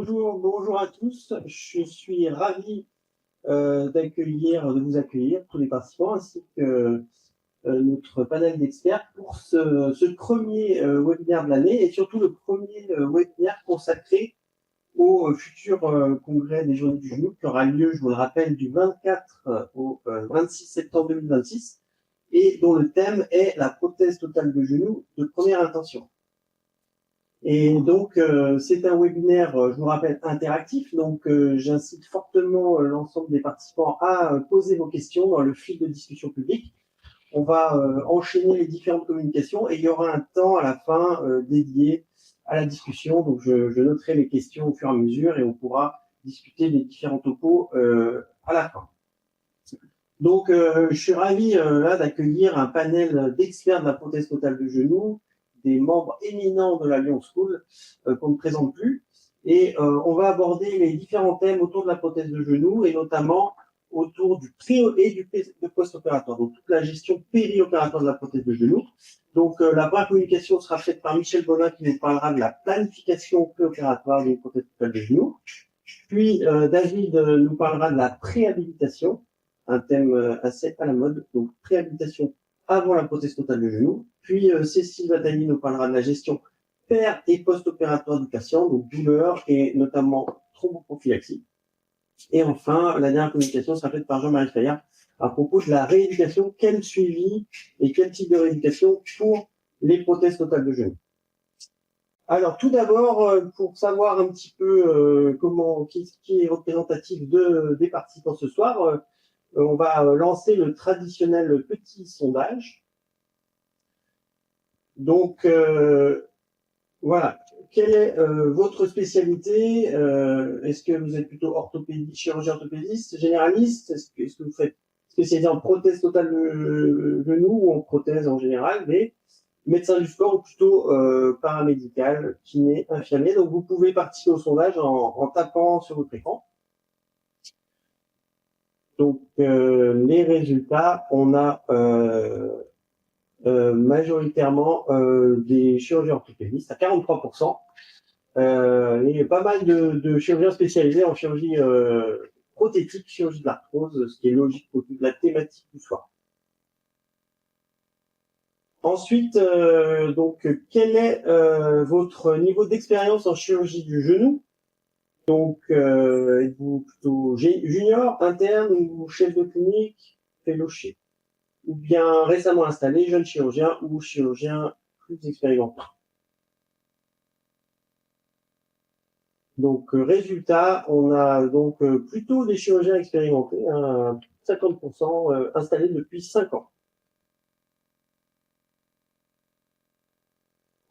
bonjour à tous. Je suis ravi de vous accueillir, tous les participants, ainsi que notre panel d'experts pour ce premier webinaire de l'année et surtout le premier webinaire consacré au futur congrès des Journées du Genou qui aura lieu, je vous le rappelle, du 24 au 26 septembre 2026 et dont le thème est la prothèse totale de genou de première intention. Et donc, c'est un webinaire, je vous rappelle, interactif. Donc, j'incite fortement l'ensemble des participants à poser vos questions dans le fil de discussion publique. On va enchaîner les différentes communications et il y aura un temps à la fin dédié à la discussion. Donc, je noterai les questions au fur et à mesure et on pourra discuter des différents topos à la fin. Donc, je suis ravi là d'accueillir un panel d'experts de la prothèse totale de genou, des membres éminents de la Lyon School qu'on ne présente plus. Et on va aborder les différents thèmes autour de la prothèse de genou et notamment autour du pré- et du post-opératoire, donc toute la gestion péri-opératoire de la prothèse de genou. Donc la première communication sera faite par Michel Bonin qui nous parlera de la planification préopératoire d'une prothèse totale de genou. Puis David nous parlera de la préhabilitation, un thème assez à la mode, donc préhabilitation avant la prothèse totale de genou. Puis Cécile Vatali nous parlera de la gestion per- et post-opératoire du patient, donc douleur et notamment thromboprophylaxie. Et enfin, la dernière communication sera faite par Jean-Marie Fayard à propos de la rééducation, quel suivi et quel type de rééducation pour les prothèses totales de genou. Alors, tout d'abord, pour savoir un petit peu qui est représentatif des participants ce soir, on va lancer le traditionnel petit sondage. Donc, voilà. Quelle est votre spécialité? Est-ce que vous êtes plutôt chirurgien orthopédiste, généraliste? Est-ce que vous faites spécialisé en prothèse totale de genou ou en prothèse en général? Mais médecin du sport ou plutôt paramédical, kiné, infirmier. Donc vous pouvez participer au sondage en tapant sur votre écran. Donc les résultats, on a majoritairement des chirurgiens orthopédistes à 43%. Et pas mal de chirurgiens spécialisés en chirurgie prothétique, chirurgie de l'arthrose, ce qui est logique au vu de la thématique du soir. Ensuite, donc, quel est votre niveau d'expérience en chirurgie du genou? Donc, êtes-vous plutôt junior, interne ou chef de clinique, fellowship, ou bien récemment installé, jeune chirurgien ou chirurgien plus expérimenté? Donc, résultat, on a donc plutôt des chirurgiens expérimentés, hein, 50% installés depuis 5 ans.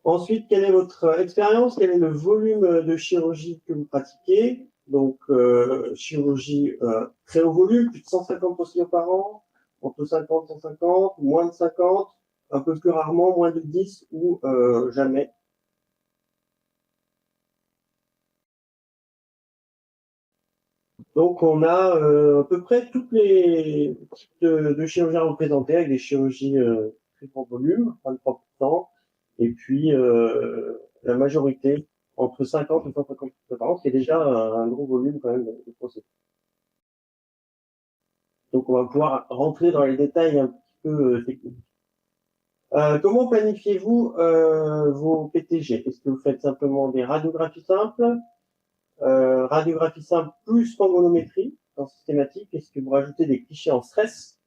Ensuite, quelle est votre expérience? Quel est le volume de chirurgie que vous pratiquez? Donc, chirurgie très haut volume, plus de 150 procédures par an, entre 50 et 150, moins de 50, un peu plus rarement, moins de 10 ou jamais. Donc, on a à peu près toutes les types de chirurgiens représentés avec des chirurgies très grand volume, 23%, et puis la majorité entre 50 et 150 par an, ce qui est déjà un gros volume quand même de procédures. Donc, on va pouvoir rentrer dans les détails un petit peu techniques. Comment planifiez-vous vos PTG? Est-ce que vous faites simplement des radiographies simples? Radiographie simple plus spangonométrie en systématique. Est-ce que vous rajoutez des clichés en stress?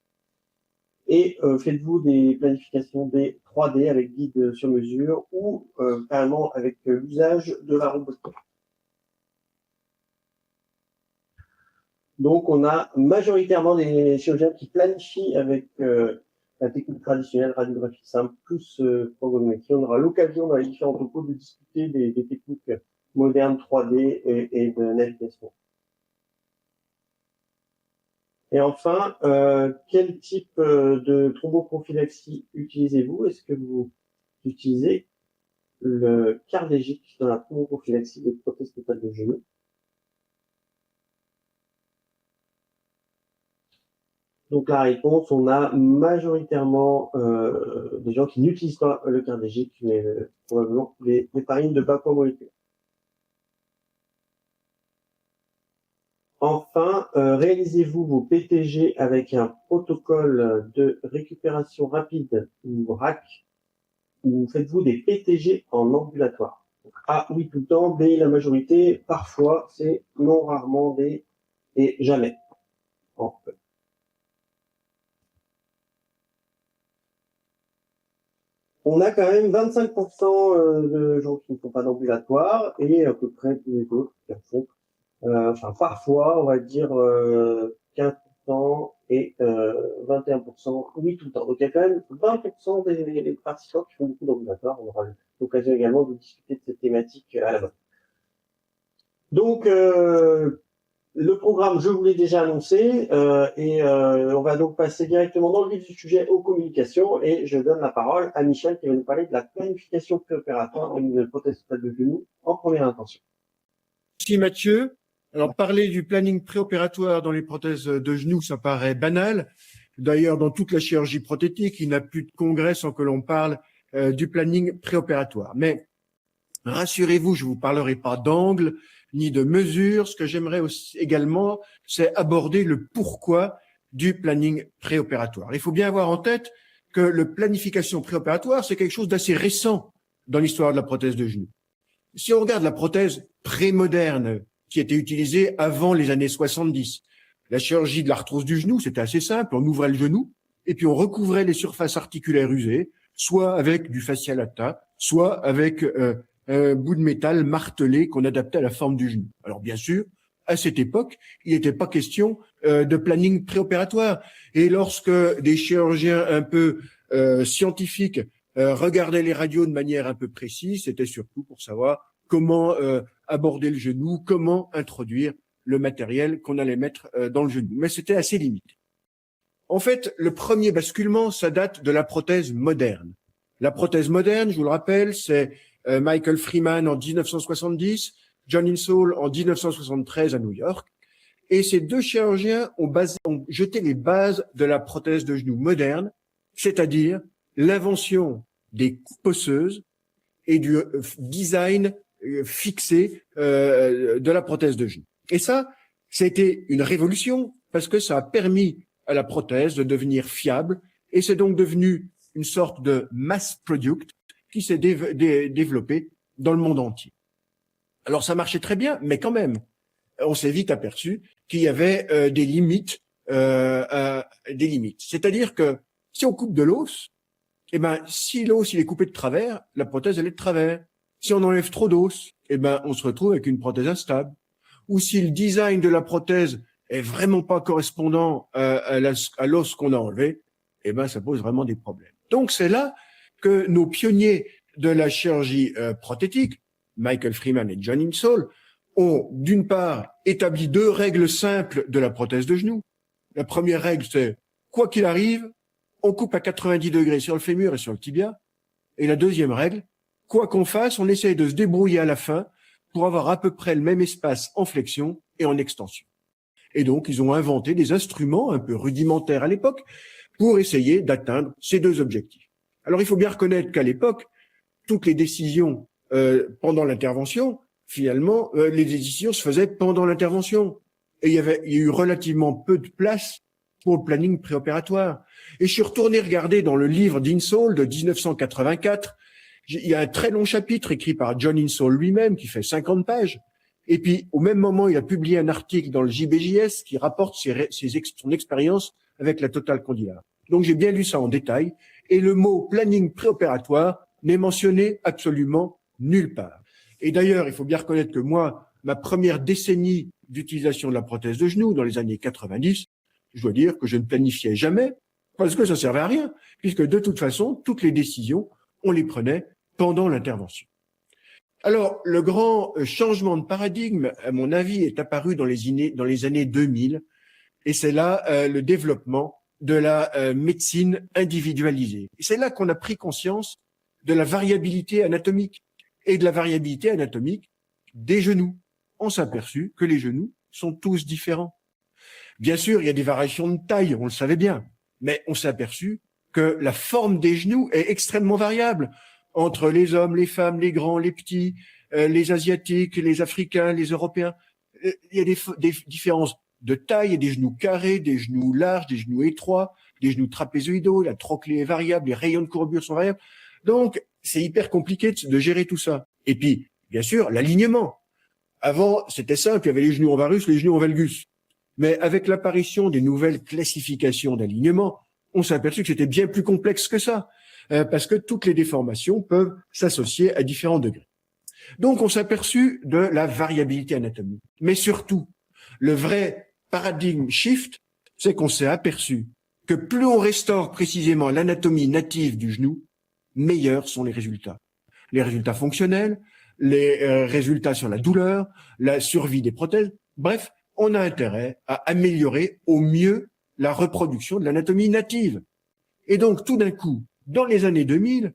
Et faites-vous des planifications des 3D avec guide sur mesure ou carrément avec l'usage de la robotique? Donc, on a majoritairement des chirurgiens qui planifient avec la technique traditionnelle, radiographie simple plus spangonométrie. On aura l'occasion dans les différents topos de discuter des techniques modernes 3D et de navigation. Et enfin, quel type de thromboprophylaxie utilisez-vous? Est-ce que vous utilisez le cardégique dans la thromboprophylaxie des prothèses totales de genou? Donc la réponse, on a majoritairement des gens qui n'utilisent pas le cardégique, mais probablement les farines de bas poids moléculaire. enfin, réalisez-vous vos PTG avec un protocole de récupération rapide ou RAC, ou faites-vous des PTG en ambulatoire? Donc, A, oui tout le temps, B, la majorité, parfois, c'est non, rarement, D, et jamais. On a quand même 25% de gens qui ne font pas d'ambulatoire et à peu près tous les autres qui en font. Enfin, parfois, on va dire 15% et 21% oui tout le temps. Donc, il y a quand même 20% des participants qui font beaucoup d'ambulatoire. On aura l'occasion également de discuter de cette thématique à la fin. Donc, le programme, je vous l'ai déjà annoncé, on va donc passer directement dans le vif du sujet aux communications, et je donne la parole à Michel qui va nous parler de la planification préopératoire d'une prothèse de genou en première intention. Merci Mathieu. Alors, parler du planning préopératoire dans les prothèses de genoux, ça paraît banal. D'ailleurs, dans toute la chirurgie prothétique, il n'y a plus de congrès sans que l'on parle du planning préopératoire. Mais rassurez-vous, je ne vous parlerai pas d'angle ni de mesure. Ce que j'aimerais aussi également, c'est aborder le pourquoi du planning préopératoire. Il faut bien avoir en tête que la planification préopératoire, c'est quelque chose d'assez récent dans l'histoire de la prothèse de genou. Si on regarde la prothèse prémoderne qui était utilisée avant les années 70, la chirurgie de l'arthrose du genou, c'était assez simple. On ouvrait le genou et puis on recouvrait les surfaces articulaires usées, soit avec du fascia lata, soit avec un bout de métal martelé qu'on adaptait à la forme du genou. Alors bien sûr, à cette époque, il n'était pas question de planning préopératoire. Et lorsque des chirurgiens un peu scientifiques regardaient les radios de manière un peu précise, c'était surtout pour savoir comment aborder le genou, comment introduire le matériel qu'on allait mettre dans le genou. Mais c'était assez limité. En fait, le premier basculement, ça date de la prothèse moderne. La prothèse moderne, je vous le rappelle, c'est Michael Freeman en 1970, John Insall en 1973 à New York. Et ces deux chirurgiens ont jeté les bases de la prothèse de genou moderne, c'est-à-dire l'invention des coupes osseuses et du design fixé de la prothèse de genou. Et ça a été une révolution parce que ça a permis à la prothèse de devenir fiable et c'est donc devenu une sorte de mass product qui s'est développé dans le monde entier. Alors ça marchait très bien, mais quand même, on s'est vite aperçu qu'il y avait des limites. C'est-à-dire que si on coupe de l'os, eh ben si l'os il est coupé de travers, la prothèse elle est de travers. Si on enlève trop d'os, eh ben on se retrouve avec une prothèse instable. Ou si le design de la prothèse est vraiment pas correspondant à l'os qu'on a enlevé, eh ben ça pose vraiment des problèmes. Donc c'est là que nos pionniers de la chirurgie prothétique, Michael Freeman et John Insall, ont d'une part établi deux règles simples de la prothèse de genou. La première règle, c'est quoi qu'il arrive, on coupe à 90 degrés sur le fémur et sur le tibia. Et la deuxième règle, quoi qu'on fasse, on essaye de se débrouiller à la fin pour avoir à peu près le même espace en flexion et en extension. Et donc, ils ont inventé des instruments un peu rudimentaires à l'époque pour essayer d'atteindre ces deux objectifs. Alors, il faut bien reconnaître qu'à l'époque, toutes les décisions pendant l'intervention, finalement, les décisions se faisaient pendant l'intervention. Et il y a eu relativement peu de place pour le planning préopératoire. Et je suis retourné regarder dans le livre d'Insall de 1984. Il y a un très long chapitre écrit par John Insall lui-même qui fait 50 pages. Et puis, au même moment, il a publié un article dans le JBJS qui rapporte son expérience avec la totale condylate. Donc, j'ai bien lu ça en détail. Et le mot planning préopératoire n'est mentionné absolument nulle part. Et d'ailleurs, il faut bien reconnaître que moi, ma première décennie d'utilisation de la prothèse de genou dans les années 90, je dois dire que je ne planifiais jamais parce que ça servait à rien, puisque de toute façon, toutes les décisions, on les prenait pendant l'intervention. Alors, le grand changement de paradigme, à mon avis, est apparu dans les années 2000, et c'est là le développement de la médecine individualisée. Et c'est là qu'on a pris conscience de la variabilité anatomique et de la variabilité anatomique des genoux. On s'est aperçu que les genoux sont tous différents. Bien sûr, il y a des variations de taille, on le savait bien, mais on s'est aperçu que la forme des genoux est extrêmement variable entre les hommes, les femmes, les grands, les petits, les asiatiques, les africains, les européens. il y a des différences de taille, il y a des genoux carrés, des genoux larges, des genoux étroits, des genoux trapézoïdaux, la trochlée est variable, les rayons de courbure sont variables. Donc, c'est hyper compliqué de gérer tout ça. Et puis, bien sûr, l'alignement. Avant, c'était simple, il y avait les genoux en varus, les genoux en valgus. Mais avec l'apparition des nouvelles classifications d'alignement, on s'est aperçu que c'était bien plus complexe que ça, parce que toutes les déformations peuvent s'associer à différents degrés. Donc, on s'est aperçu de la variabilité anatomique. Mais surtout, le vrai paradigme shift, c'est qu'on s'est aperçu que plus on restaure précisément l'anatomie native du genou, meilleurs sont les résultats. Les résultats fonctionnels, les résultats sur la douleur, la survie des prothèses. Bref, on a intérêt à améliorer au mieux la reproduction de l'anatomie native. Et donc, tout d'un coup, dans les années 2000,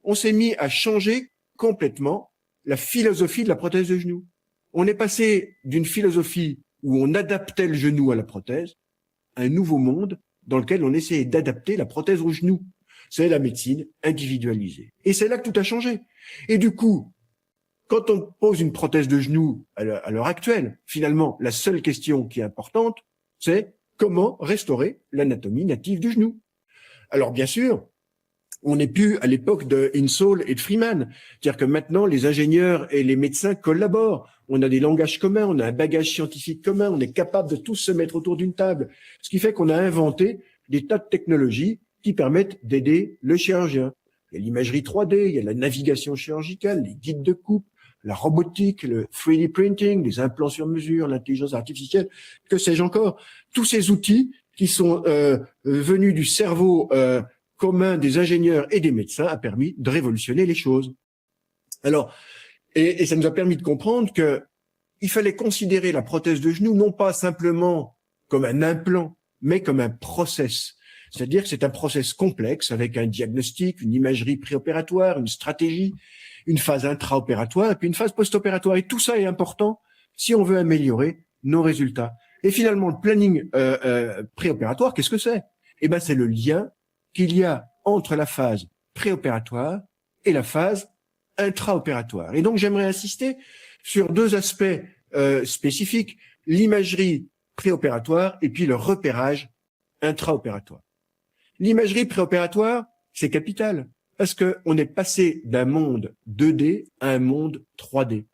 on s'est mis à changer complètement la philosophie de la prothèse de genou. On est passé d'une philosophie où on adaptait le genou à la prothèse à un nouveau monde dans lequel on essayait d'adapter la prothèse au genou. C'est la médecine individualisée. Et c'est là que tout a changé. Et du coup, quand on pose une prothèse de genou à l'heure actuelle, finalement, la seule question qui est importante, c'est comment restaurer l'anatomie native du genou. Alors bien sûr, on n'est plus à l'époque de Insoll et de Freeman. C'est-à-dire que maintenant, les ingénieurs et les médecins collaborent. On a des langages communs, on a un bagage scientifique commun, on est capable de tous se mettre autour d'une table. Ce qui fait qu'on a inventé des tas de technologies qui permettent d'aider le chirurgien. Il y a l'imagerie 3D, il y a la navigation chirurgicale, les guides de coupe, la robotique, le 3D printing, les implants sur mesure, l'intelligence artificielle, que sais-je encore. Tous ces outils qui sont venus du cerveau commun des ingénieurs et des médecins a permis de révolutionner les choses. Alors, et ça nous a permis de comprendre que il fallait considérer la prothèse de genou non pas simplement comme un implant, mais comme un process. C'est-à-dire que c'est un process complexe avec un diagnostic, une imagerie préopératoire, une stratégie, une phase intraopératoire et puis une phase post-opératoire. Et tout ça est important si on veut améliorer nos résultats. Et finalement, le planning préopératoire, qu'est-ce que c'est? Eh ben, c'est le lien qu'il y a entre la phase préopératoire et la phase intraopératoire. Et donc, j'aimerais insister sur deux aspects spécifiques, l'imagerie préopératoire et puis le repérage intraopératoire. L'imagerie préopératoire, c'est capital, parce que on est passé d'un monde 2D à un monde 3D.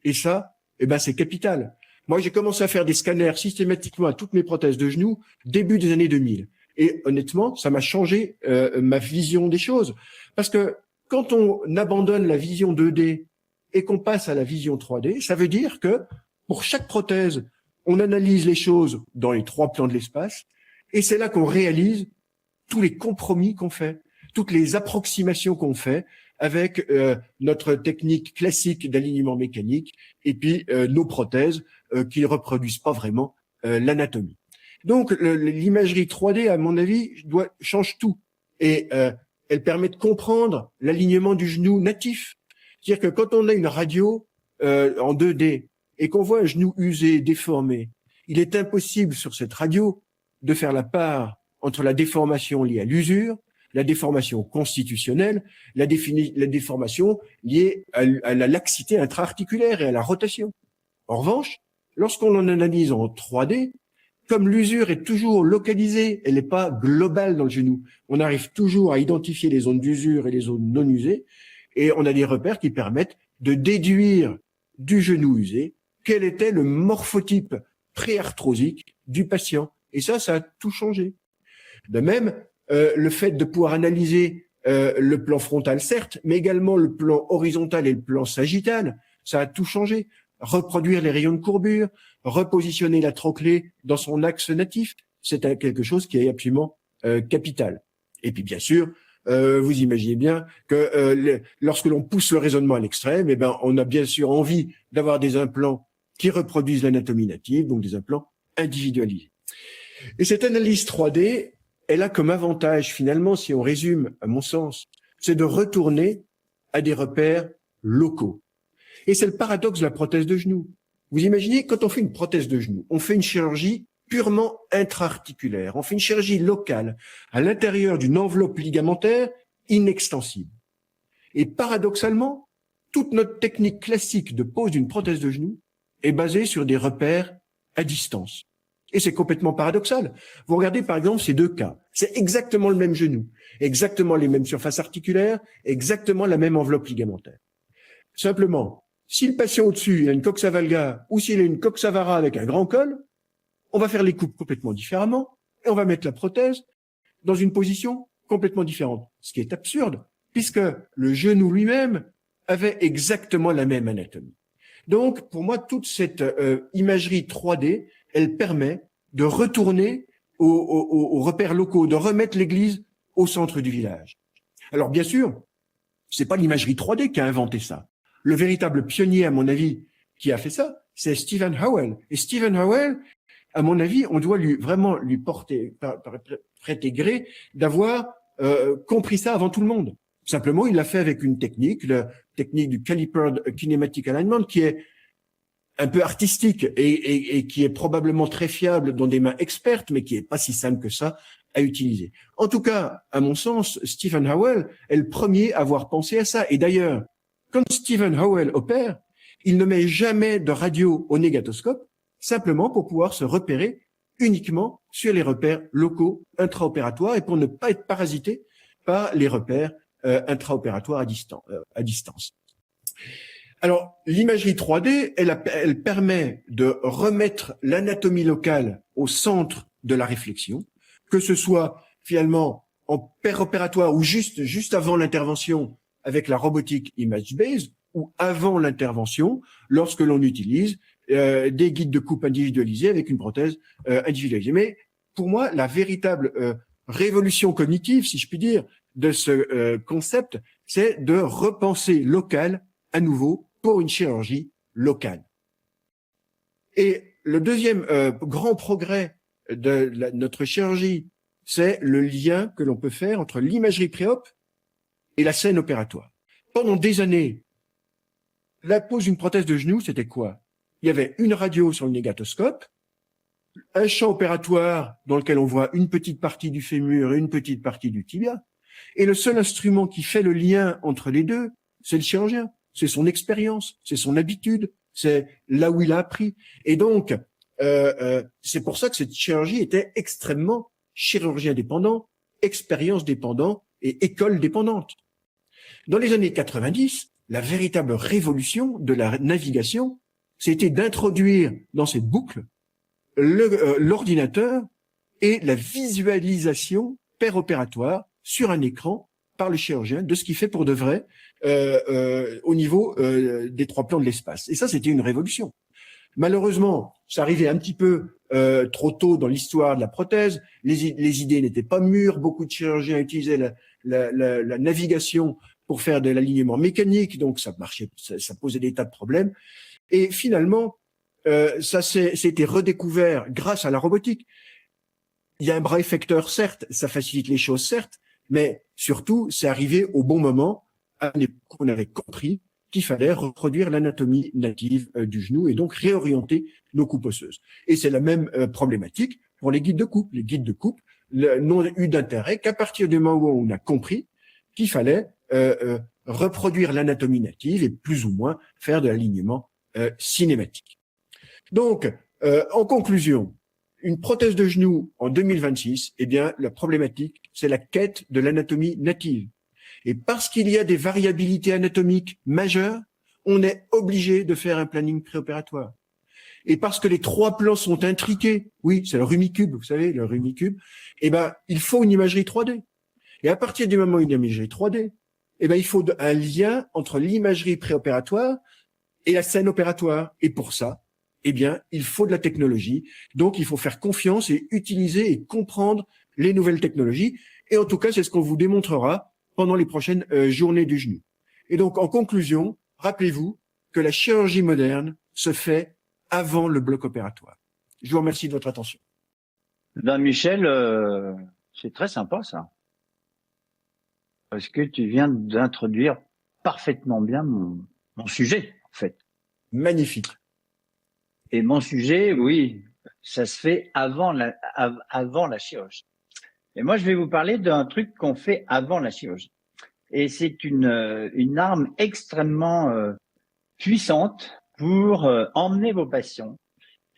Et ça, eh ben, c'est capital. Moi, j'ai commencé à faire des scanners systématiquement à toutes mes prothèses de genoux début des années 2000. Et honnêtement, ça m'a changé ma vision des choses. Parce que quand on abandonne la vision 2D et qu'on passe à la vision 3D, ça veut dire que pour chaque prothèse, on analyse les choses dans les trois plans de l'espace. Et c'est là qu'on réalise tous les compromis qu'on fait, toutes les approximations qu'on fait avec notre technique classique d'alignement mécanique et puis nos prothèses qui ne reproduisent pas vraiment l'anatomie. Donc l'imagerie 3D, à mon avis, change tout et elle permet de comprendre l'alignement du genou natif. C'est-à-dire que quand on a une radio en 2D et qu'on voit un genou usé, déformé, il est impossible sur cette radio de faire la part entre la déformation liée à l'usure, la déformation constitutionnelle, la déformation liée à la laxité intra-articulaire et à la rotation. En revanche, lorsqu'on en analyse en 3D, comme l'usure est toujours localisée, elle n'est pas globale dans le genou, on arrive toujours à identifier les zones d'usure et les zones non usées, et on a des repères qui permettent de déduire du genou usé quel était le morphotype préarthrosique du patient. Et ça a tout changé. De même, le fait de pouvoir analyser le plan frontal, certes, mais également le plan horizontal et le plan sagittal, ça a tout changé. Reproduire les rayons de courbure, repositionner la trochlée dans son axe natif, c'est quelque chose qui est absolument capital. Et puis, bien sûr, vous imaginez bien que lorsque l'on pousse le raisonnement à l'extrême, eh ben, on a bien sûr envie d'avoir des implants qui reproduisent l'anatomie native, donc des implants individualisés. Et cette analyse 3D, elle a comme avantage, finalement, si on résume, à mon sens, c'est de retourner à des repères locaux. Et c'est le paradoxe de la prothèse de genou. Vous imaginez, quand on fait une prothèse de genou, on fait une chirurgie purement intra-articulaire, on fait une chirurgie locale à l'intérieur d'une enveloppe ligamentaire inextensible. Et paradoxalement, toute notre technique classique de pose d'une prothèse de genou est basé sur des repères à distance. Et c'est complètement paradoxal. Vous regardez par exemple ces deux cas. C'est exactement le même genou, exactement les mêmes surfaces articulaires, exactement la même enveloppe ligamentaire. Simplement, si le patient au-dessus a une coxa valga ou s'il a une coxa vara avec un grand col, on va faire les coupes complètement différemment et on va mettre la prothèse dans une position complètement différente. Ce qui est absurde, puisque le genou lui-même avait exactement la même anatomie. Donc, pour moi, toute cette imagerie 3D, elle permet de retourner aux repères locaux, de remettre l'église au centre du village. Alors, bien sûr, c'est pas l'imagerie 3D qui a inventé ça. Le véritable pionnier, à mon avis, qui a fait ça, c'est Stephen Howell. Et Stephen Howell, à mon avis, on doit lui prêter gré d'avoir compris ça avant tout le monde. Simplement, il l'a fait avec une technique, la technique du Caliper Kinematic Alignment, qui est un peu artistique et qui est probablement très fiable dans des mains expertes, mais qui est pas si simple que ça à utiliser. En tout cas, à mon sens, Stephen Howell est le premier à avoir pensé à ça. Et d'ailleurs, quand Stephen Howell opère, il ne met jamais de radio au négatoscope, simplement pour pouvoir se repérer uniquement sur les repères locaux intraopératoires et pour ne pas être parasité par les repères intraopératoires à distance. Alors, l'imagerie 3D, elle permet de remettre l'anatomie locale au centre de la réflexion, que ce soit finalement en péropératoire ou juste avant l'intervention avec la robotique image-based ou avant l'intervention lorsque l'on utilise des guides de coupe individualisés avec une prothèse individualisée. Mais pour moi, la véritable révolution cognitive, si je puis dire, de ce concept, c'est de repenser local à nouveau pour une chirurgie locale. Et le deuxième grand progrès de notre chirurgie, c'est le lien que l'on peut faire entre l'imagerie pré-op et la scène opératoire. Pendant des années, la pose d'une prothèse de genou, c'était quoi? Il y avait une radio sur le négatoscope, un champ opératoire dans lequel on voit une petite partie du fémur et une petite partie du tibia, et le seul instrument qui fait le lien entre les deux, c'est le chirurgien. C'est son expérience, c'est son habitude, c'est là où il a appris. Et donc, c'est pour ça que cette chirurgie était extrêmement chirurgien dépendant, expérience dépendant et école dépendante. Dans les années 90, la véritable révolution de la navigation, c'était d'introduire dans cette boucle l'ordinateur et la visualisation péropératoire sur un écran par le chirurgien de ce qu'il fait pour de vrai au niveau des trois plans de l'espace. Et ça, c'était une révolution. Malheureusement, ça arrivait un petit peu trop tôt dans l'histoire de la prothèse. Les idées n'étaient pas mûres. Beaucoup de chirurgiens utilisaient la navigation pour faire de l'alignement mécanique, donc ça marchait, ça posait des tas de problèmes. Et finalement, c'était redécouvert grâce à la robotique. Il y a un bras effecteur, certes, ça facilite les choses, certes, mais surtout, c'est arrivé au bon moment, à l'époque où on avait compris qu'il fallait reproduire l'anatomie native du genou et donc réorienter nos coupes osseuses. Et c'est la même problématique pour les guides de coupe. Les guides de coupe n'ont eu d'intérêt qu'à partir du moment où on a compris qu'il fallait reproduire l'anatomie native et plus ou moins faire de l'alignement cinématique. Donc, en conclusion, une prothèse de genou en 2026, eh bien, la problématique, c'est la quête de l'anatomie native. Et parce qu'il y a des variabilités anatomiques majeures, on est obligé de faire un planning préopératoire. Et parce que les trois plans sont intriqués, oui, c'est le rumicube, vous savez, le rumicube, eh ben, il faut une imagerie 3D. Et à partir du moment où il y a une imagerie 3D, eh ben, il faut un lien entre l'imagerie préopératoire et la scène opératoire. Et pour ça, eh bien, il faut de la technologie. Donc, il faut faire confiance et utiliser et comprendre les nouvelles technologies. Et en tout cas, c'est ce qu'on vous démontrera pendant les prochaines journées du genou. Et donc, en conclusion, rappelez-vous que la chirurgie moderne se fait avant le bloc opératoire. Je vous remercie de votre attention. Ben Michel, c'est très sympa ça. Parce que tu viens d'introduire parfaitement bien mon sujet, en fait. Magnifique. Et mon sujet, oui, ça se fait avant la chirurgie. Et moi, je vais vous parler d'un truc qu'on fait avant la chirurgie. Et c'est une arme extrêmement puissante pour emmener vos patients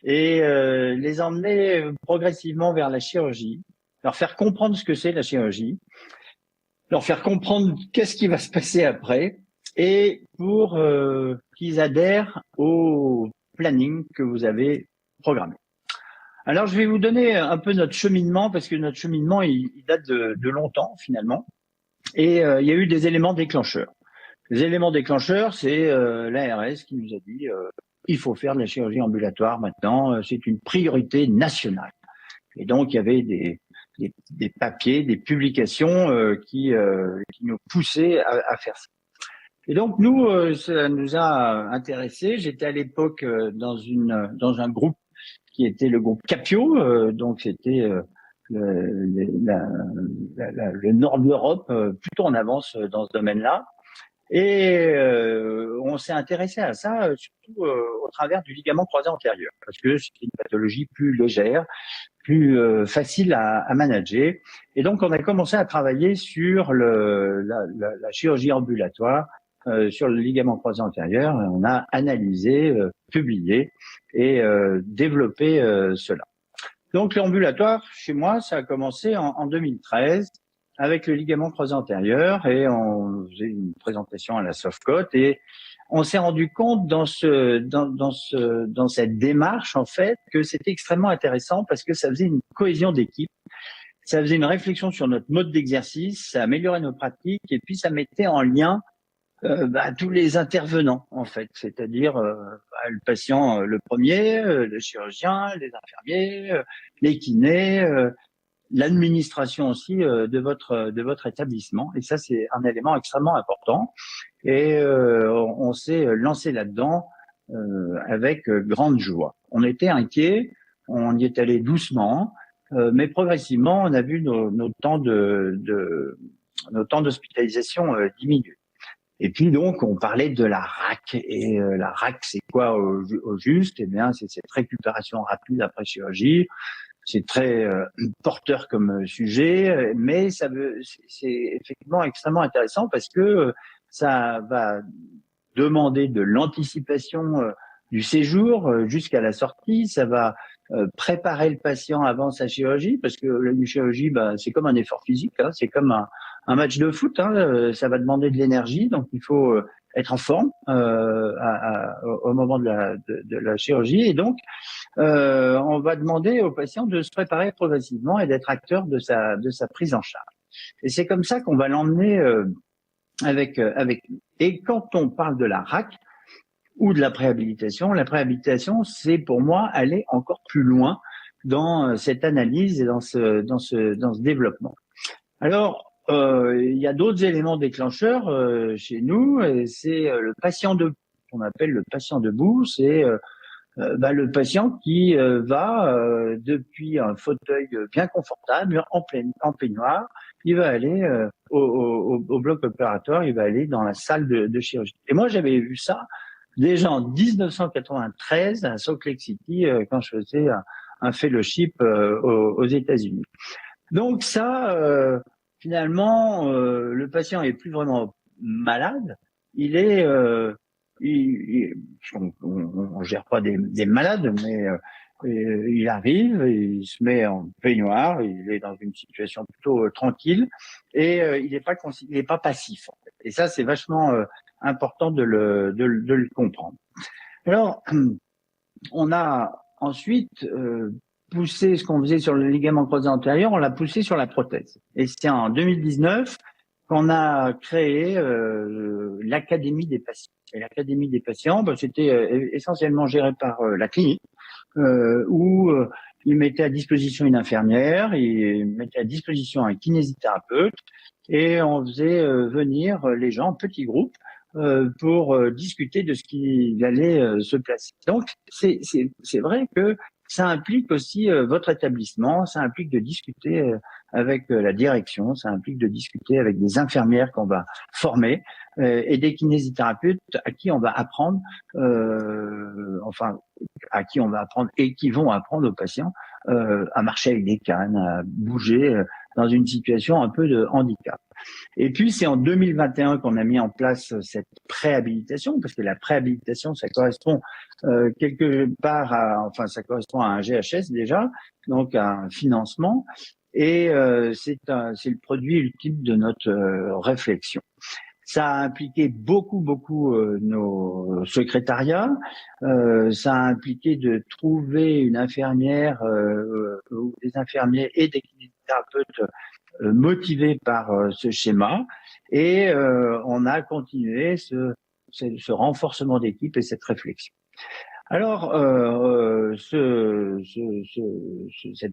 et les emmener progressivement vers la chirurgie, leur faire comprendre ce que c'est la chirurgie, leur faire comprendre qu'est-ce qui va se passer après, et pour qu'ils adhèrent au planning que vous avez programmé. Alors, je vais vous donner un peu notre cheminement, parce que notre cheminement, il date de longtemps, finalement. Et il y a eu des éléments déclencheurs. Les éléments déclencheurs, c'est l'ARS qui nous a dit il faut faire de la chirurgie ambulatoire maintenant, c'est une priorité nationale. Et donc, il y avait des papiers, des publications qui nous poussaient à faire ça. Et donc, nous, ça nous a intéressés. J'étais à l'époque dans un groupe qui était le groupe Capio, donc c'était le nord de l'Europe, plutôt en avance dans ce domaine-là. Et on s'est intéressé à ça surtout au travers du ligament croisé antérieur, parce que c'est une pathologie plus légère, plus facile à manager. Et donc, on a commencé à travailler sur la chirurgie ambulatoire, sur le ligament croisé antérieur. Et on a analysé, publié et développé cela. Donc, l'ambulatoire, chez moi, ça a commencé en 2013 avec le ligament croisé antérieur, et on faisait une présentation à la Softcote, et on s'est rendu compte dans cette démarche, en fait, que c'était extrêmement intéressant parce que ça faisait une cohésion d'équipe, ça faisait une réflexion sur notre mode d'exercice, ça améliorait nos pratiques, et puis ça mettait en lien tous les intervenants, en fait, c'est-à-dire le patient le premier, le chirurgien, les infirmiers, les kinés, l'administration aussi de votre établissement. Et ça, c'est un élément extrêmement important. Et on s'est lancé là-dedans avec grande joie. On était inquiets, on y est allé doucement, mais progressivement, on a vu nos temps d'hospitalisation diminuer. Et puis donc, on parlait de la RAC. Et la RAC, c'est quoi au juste? Eh bien, c'est cette récupération rapide après chirurgie. C'est très porteur comme sujet, mais c'est effectivement extrêmement intéressant parce que ça va demander de l'anticipation du séjour jusqu'à la sortie. Ça va préparer le patient avant sa chirurgie, parce que la chirurgie, c'est comme un effort physique, hein, c'est comme un match de foot, hein, ça va demander de l'énergie, donc il faut être en forme au moment de la chirurgie, et donc on va demander au patient de se préparer progressivement et d'être acteur de sa prise en charge. Et c'est comme ça qu'on va l'emmener avec nous. Et quand on parle de la RAC ou de la préhabilitation, c'est pour moi aller encore plus loin dans cette analyse et dans ce développement. Alors, il y a d'autres éléments déclencheurs chez nous, et c'est le patient debout. On appelle le patient debout, c'est le patient qui va depuis un fauteuil bien confortable en peignoir, il va aller au bloc opératoire, il va aller dans la salle de chirurgie. Et moi, j'avais vu ça déjà en 1993 à Salt Lake City quand je faisais un fellowship aux États-Unis. Donc ça, finalement, le patient est plus vraiment malade, il est on gère pas des malades, mais il arrive, il se met en peignoir, il est dans une situation plutôt tranquille, et il n'est pas passif, en fait. Et ça, c'est vachement important de le comprendre. Alors, on a ensuite poussé ce qu'on faisait sur le ligament croisé antérieur, on l'a poussé sur la prothèse. Et c'est en 2019 qu'on a créé l'Académie des patients. Et l'Académie des patients, c'était essentiellement géré par la clinique, où ils mettaient à disposition une infirmière, ils mettaient à disposition un kinésithérapeute, et on faisait venir les gens en petits groupes pour discuter de ce qui allait se placer. Donc, c'est vrai que ça implique aussi votre établissement, ça implique de discuter avec la direction, ça implique de discuter avec des infirmières qu'on va former et des kinésithérapeutes à qui on va apprendre, à qui on va apprendre et qui vont apprendre aux patients à marcher avec des cannes, à bouger dans une situation un peu de handicap. Et puis, c'est en 2021 qu'on a mis en place cette préhabilitation, parce que la préhabilitation, ça correspond quelque part ça correspond à un GHS déjà, donc à un financement, et c'est le produit ultime de notre réflexion. Ça a impliqué beaucoup nos secrétariats. Ça a impliqué de trouver une infirmière ou des infirmiers et des kinésithérapeutes motivés par ce schéma. Et on a continué ce renforcement d'équipe et cette réflexion. Alors, cette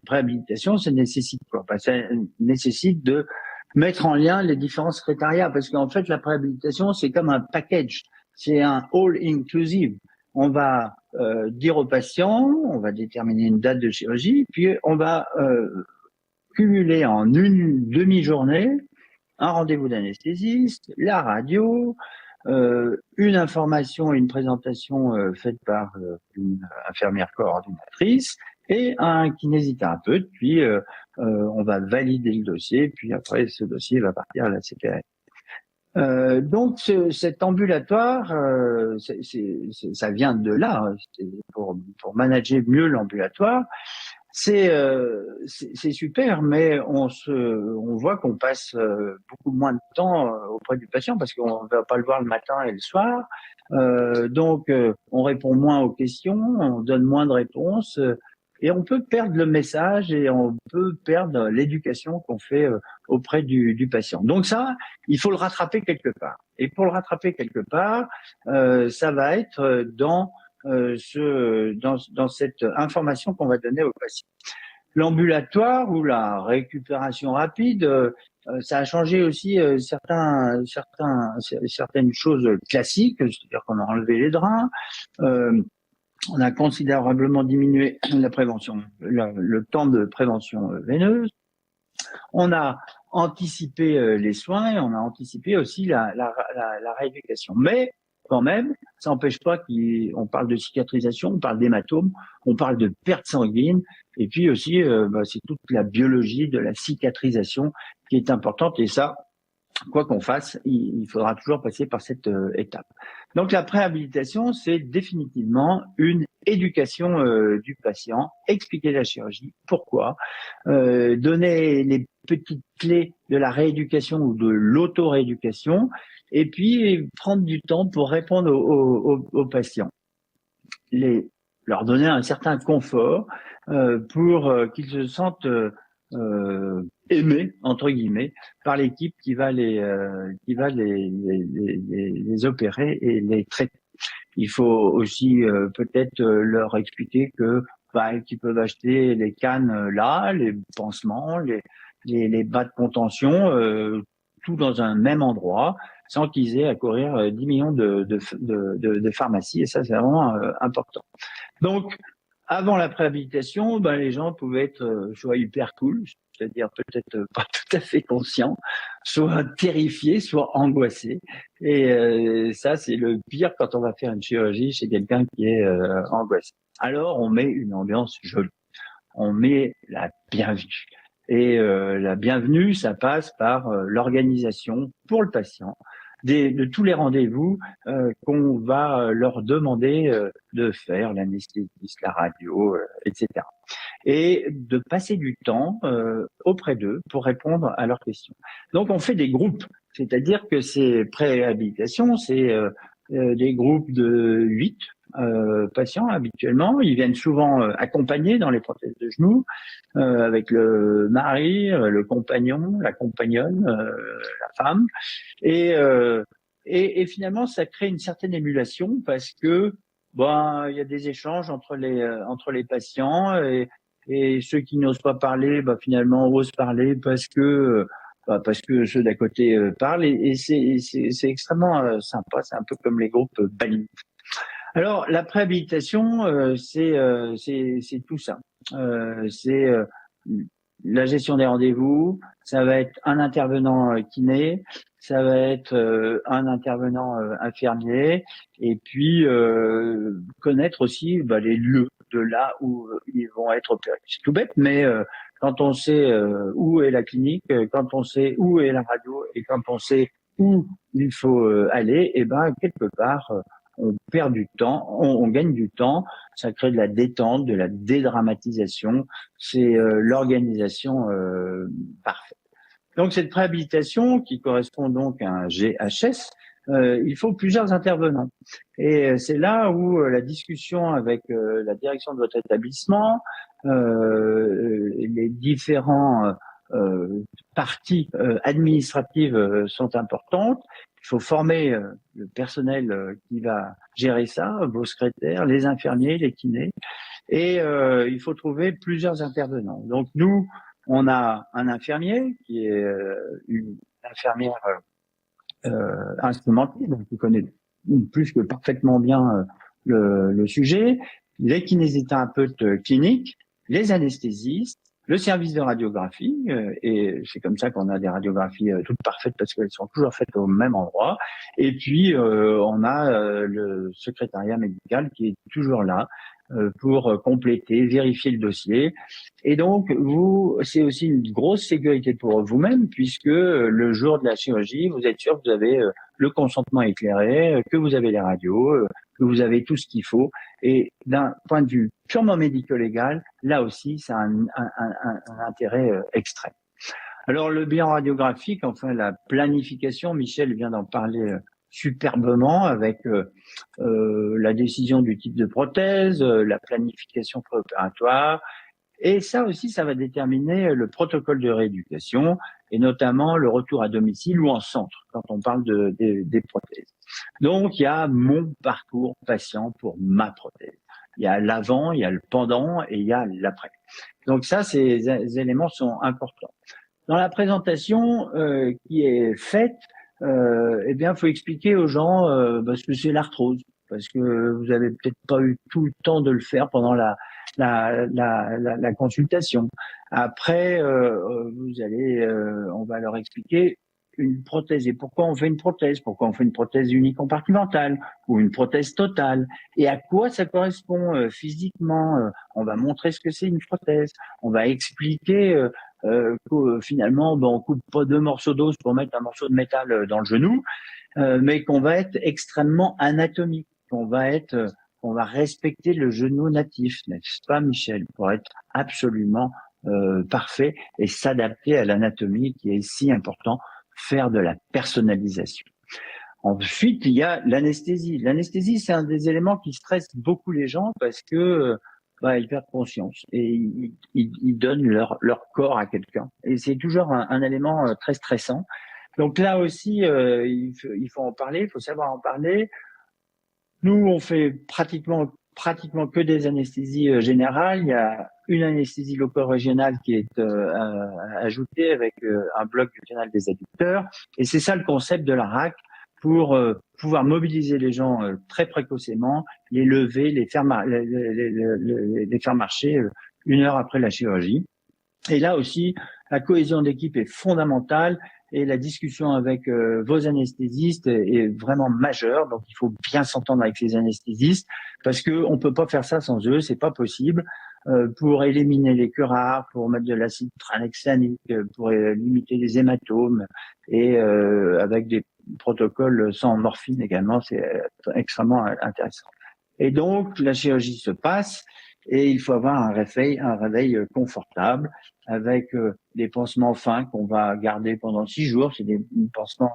préhabilitation, ça nécessite quoi? Ça nécessite de mettre en lien les différents secrétariats, parce qu'en fait, la préhabilitation, c'est comme un package, c'est un all-inclusive. On va dire aux patients, on va déterminer une date de chirurgie, puis on va cumuler en une demi-journée un rendez-vous d'anesthésiste, la radio, une information et une présentation faite par une infirmière coordinatrice et un kinésithérapeute, puis on va valider le dossier, puis après ce dossier va partir à la CPAM. Donc cet ambulatoire, ça vient de là, pour manager mieux l'ambulatoire. C'est super, mais on voit qu'on passe beaucoup moins de temps auprès du patient parce qu'on ne va pas le voir le matin et le soir. Donc on répond moins aux questions, on donne moins de réponses et on peut perdre le message et on peut perdre l'éducation qu'on fait auprès du patient. Donc ça, il faut le rattraper quelque part. Et pour le rattraper quelque part, ça va être dans cette information qu'on va donner aux patients. L'ambulatoire ou la récupération rapide, ça a changé aussi certaines choses classiques, c'est-à-dire qu'on a enlevé les drains, on a considérablement diminué la prévention, le temps de prévention veineuse, on a anticipé les soins et on a anticipé aussi la rééducation. Mais quand même, ça n'empêche pas qu'on parle de cicatrisation, on parle d'hématome, on parle de perte sanguine, et puis aussi, c'est toute la biologie de la cicatrisation qui est importante, et ça, quoi qu'on fasse, il faudra toujours passer par cette étape. Donc la préhabilitation, c'est définitivement une éducation du patient, expliquer la chirurgie, pourquoi, donner les petites clés de la rééducation ou de l'auto-rééducation, et puis prendre du temps pour répondre aux patients. Leur donner un certain confort pour qu'ils se sentent aimés entre guillemets par l'équipe qui va les opérer et les traiter. Il faut aussi peut-être leur expliquer que qu'ils peuvent acheter les cannes là, les pansements, les bas de contention, tout dans un même endroit, sans qu'ils aient à courir 10 millions de pharmacies. Et ça, c'est vraiment important. Donc, avant la préhabilitation, les gens pouvaient être soit hyper cool, c'est-à-dire peut-être pas tout à fait conscients, soit terrifiés, soit angoissés. Et ça, c'est le pire quand on va faire une chirurgie chez quelqu'un qui est angoissé. Alors, on met une ambiance jolie. On met la bienvenue. Et la bienvenue, ça passe par l'organisation pour le patient de tous les rendez-vous qu'on va leur demander de faire, l'anesthésiste, la radio, etc. Et de passer du temps auprès d'eux pour répondre à leurs questions. Donc on fait des groupes, c'est-à-dire que ces préhabilitations, c'est des groupes de 8 patients habituellement. Ils viennent souvent accompagnés dans les prothèses de genoux, avec le mari, le compagnon, la compagnonne, la femme. Et finalement, ça crée une certaine émulation parce que il y a des échanges entre les patients et ceux qui n'osent pas parler, finalement osent parler parce que ceux d'à côté parlent et c'est extrêmement sympa. C'est un peu comme les groupes Bali. Alors la préhabilitation, c'est tout ça. C'est la gestion des rendez-vous, ça va être un intervenant kiné, ça va être un intervenant infirmier, et puis connaître aussi les lieux de là où ils vont être opérés. C'est tout bête, mais quand on sait où est la clinique, quand on sait où est la radio et quand on sait où il faut aller, et ben quelque part on perd du temps, on gagne du temps, ça crée de la détente, de la dédramatisation, c'est l'organisation parfaite. Donc cette préhabilitation qui correspond donc à un GHS, il faut plusieurs intervenants. Et c'est là où la discussion avec la direction de votre établissement, les différents parties administratives sont importantes. Il faut former le personnel qui va gérer ça, vos secrétaires, les infirmiers, les kinés, et il faut trouver plusieurs intervenants. Donc nous, on a un infirmier qui est une infirmière instrumentée, donc qui connaît plus que parfaitement bien le sujet, les kinésithérapeutes cliniques, les anesthésistes, le service de radiographie, et c'est comme ça qu'on a des radiographies toutes parfaites parce qu'elles sont toujours faites au même endroit. Et puis on a le secrétariat médical qui est toujours là pour compléter, vérifier le dossier. Et donc, c'est aussi une grosse sécurité pour vous-même, puisque le jour de la chirurgie, vous êtes sûr que vous avez le consentement éclairé, que vous avez les radios, que vous avez tout ce qu'il faut. Et d'un point de vue purement médico-légal, là aussi, ça a un intérêt extrême. Alors, le bilan radiographique, enfin, la planification, Michel vient d'en parler superbement avec la décision du type de prothèse, la planification préopératoire. Et ça aussi, ça va déterminer le protocole de rééducation et notamment le retour à domicile ou en centre quand on parle des prothèses. Donc, il y a mon parcours patient pour ma prothèse. Il y a l'avant, il y a le pendant et il y a l'après. Donc ça, ces éléments sont importants. Dans la présentation qui est faite, eh bien, faut expliquer aux gens ce que c'est l'arthrose, parce que vous avez peut-être pas eu tout le temps de le faire pendant la consultation. Après, vous allez, on va leur expliquer une prothèse et pourquoi on fait une prothèse, pourquoi on fait une prothèse unicompartimentale ou une prothèse totale et à quoi ça correspond physiquement. On va montrer ce que c'est une prothèse. On va expliquer que finalement, on coupe pas 2 morceaux d'os pour mettre un morceau de métal dans le genou, mais qu'on va être extrêmement anatomique, qu'on va respecter le genou natif, n'est-ce pas, Michel, pour être absolument parfait et s'adapter à l'anatomie qui est si important, faire de la personnalisation. Ensuite, il y a l'anesthésie. L'anesthésie, c'est un des éléments qui stresse beaucoup les gens parce que ils perdent conscience et ils donnent leur corps à quelqu'un. Et c'est toujours un élément très stressant. Donc là aussi, il faut en parler, il faut savoir en parler. Nous, on fait pratiquement que des anesthésies générales. Il y a une anesthésie loco-régionale qui est ajoutée avec un bloc régional des adducteurs. Et c'est ça le concept de la RAC, pour pouvoir mobiliser les gens très précocement, les lever, les faire marcher 1 heure après la chirurgie. Et là aussi, la cohésion d'équipe est fondamentale et la discussion avec vos anesthésistes est vraiment majeure. Donc, il faut bien s'entendre avec les anesthésistes parce que on peut pas faire ça sans eux, c'est pas possible. Pour éliminer les curares, pour mettre de l'acide tranexamique, pour limiter les hématomes et avec des protocoles sans morphine également, c'est extrêmement intéressant. Et donc, la chirurgie se passe et il faut avoir un réveil confortable avec des pansements fins qu'on va garder pendant 6 jours. C'est des pansements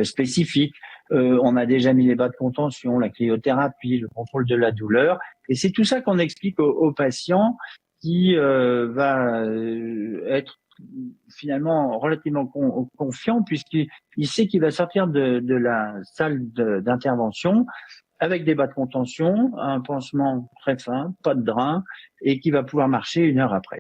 spécifiques. On a déjà mis les bas de contention, la cryothérapie, le contrôle de la douleur. Et c'est tout ça qu'on explique aux patients qui va être finalement relativement confiant puisqu'il sait qu'il va sortir de la salle d'intervention avec des bas de contention, un pansement très fin, pas de drain, et qui va pouvoir marcher 1 heure après.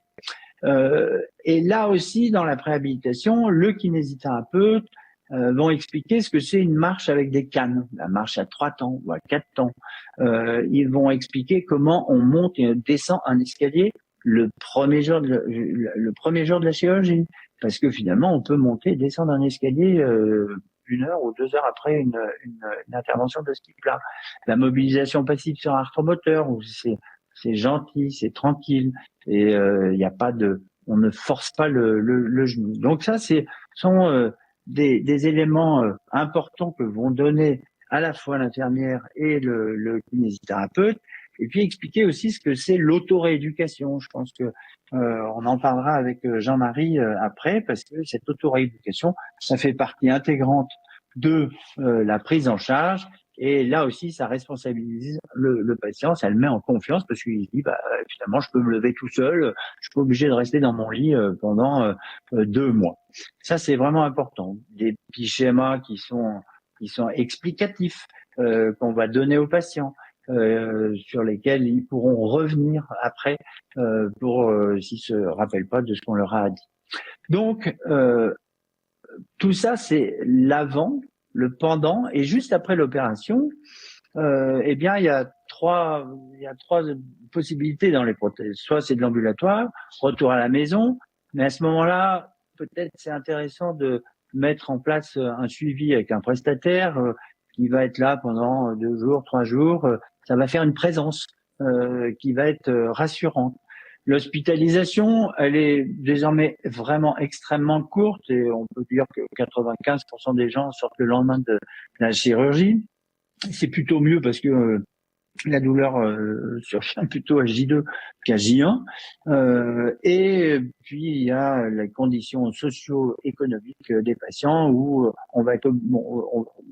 Et là aussi, dans la préhabilitation, le kinésithérapeute vont expliquer ce que c'est une marche avec des cannes, la marche à 3 temps ou à 4 temps. Ils vont expliquer comment on monte et descend un escalier le premier jour de la chirurgie, parce que finalement, on peut monter et descendre un escalier 1 heure ou 2 heures après une intervention de ce type-là. La mobilisation passive sur un arthromoteur, où c'est gentil, c'est tranquille, et il n'y a pas de on ne force pas le genou. Donc ça, sont des éléments importants que vont donner à la fois l'infirmière et le kinésithérapeute, et puis expliquer aussi ce que c'est l'auto-rééducation. Je pense que on en parlera avec Jean-Marie après, parce que cette auto-rééducation, ça fait partie intégrante de la prise en charge. Et là aussi, ça responsabilise le patient, ça le met en confiance parce qu'il se dit, finalement, je peux me lever tout seul, je suis pas obligé de rester dans mon lit pendant 2 mois. Ça, c'est vraiment important. Des petits schémas qui sont explicatifs qu'on va donner aux patients, sur lesquels ils pourront revenir après pour s'ils se rappellent pas de ce qu'on leur a dit. Donc, tout ça, c'est l'avant, le pendant, et juste après l'opération, eh bien, il y a trois possibilités dans les prothèses. Soit c'est de l'ambulatoire, retour à la maison, mais à ce moment-là, peut-être c'est intéressant de mettre en place un suivi avec un prestataire qui va être là pendant 2 jours, 3 jours. Ça va faire une présence qui va être rassurante. L'hospitalisation, elle est désormais vraiment extrêmement courte et on peut dire que 95% des gens sortent le lendemain de la chirurgie. C'est plutôt mieux parce que la douleur survient plutôt à J2 qu'à J1. Et puis, il y a les conditions socio-économiques des patients où on va être,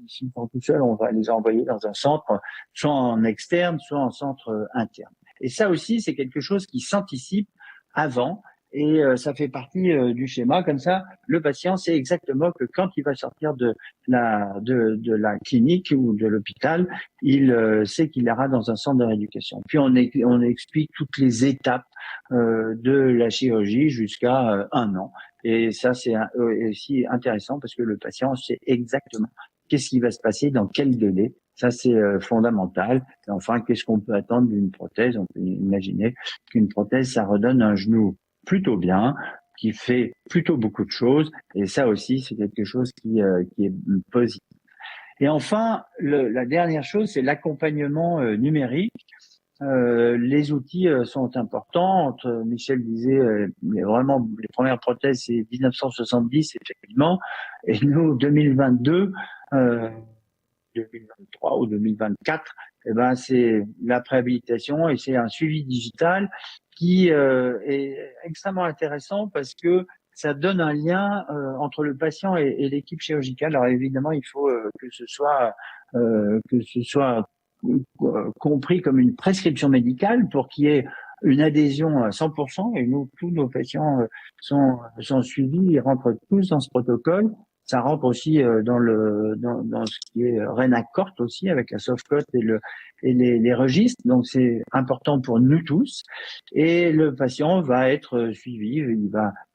s'ils sont tout seuls, on va les envoyer dans un centre, soit en externe, soit en centre interne. Et ça aussi, c'est quelque chose qui s'anticipe avant. Et ça fait partie du schéma. Comme ça, le patient sait exactement que quand il va sortir de la clinique ou de l'hôpital, il sait qu'il ira dans un centre de rééducation. Puis on explique toutes les étapes de la chirurgie jusqu'à 1 an. Et ça, c'est aussi intéressant parce que le patient sait exactement qu'est-ce qui va se passer, dans quel délai. Ça, c'est fondamental. Et enfin, qu'est-ce qu'on peut attendre d'une prothèse? On peut imaginer qu'une prothèse, ça redonne un genou plutôt bien, qui fait plutôt beaucoup de choses. Et ça aussi, c'est quelque chose qui est positif. Et enfin, la dernière chose, c'est l'accompagnement numérique. Les outils sont importants. Michel disait, vraiment, les premières prothèses, c'est 1970, effectivement. Et nous, 2022, 2023 ou 2024, eh ben, c'est la préhabilitation et c'est un suivi digital qui est extrêmement intéressant parce que ça donne un lien entre le patient et l'équipe chirurgicale. Alors évidemment, il faut que ce soit compris comme une prescription médicale pour qu'il y ait une adhésion à 100%. Et nous, tous nos patients sont suivis, ils rentrent tous dans ce protocole. Ça rentre aussi dans ce qui est RENACORT aussi, avec la softcode et les registres. Donc c'est important pour nous tous. Et le patient va être suivi,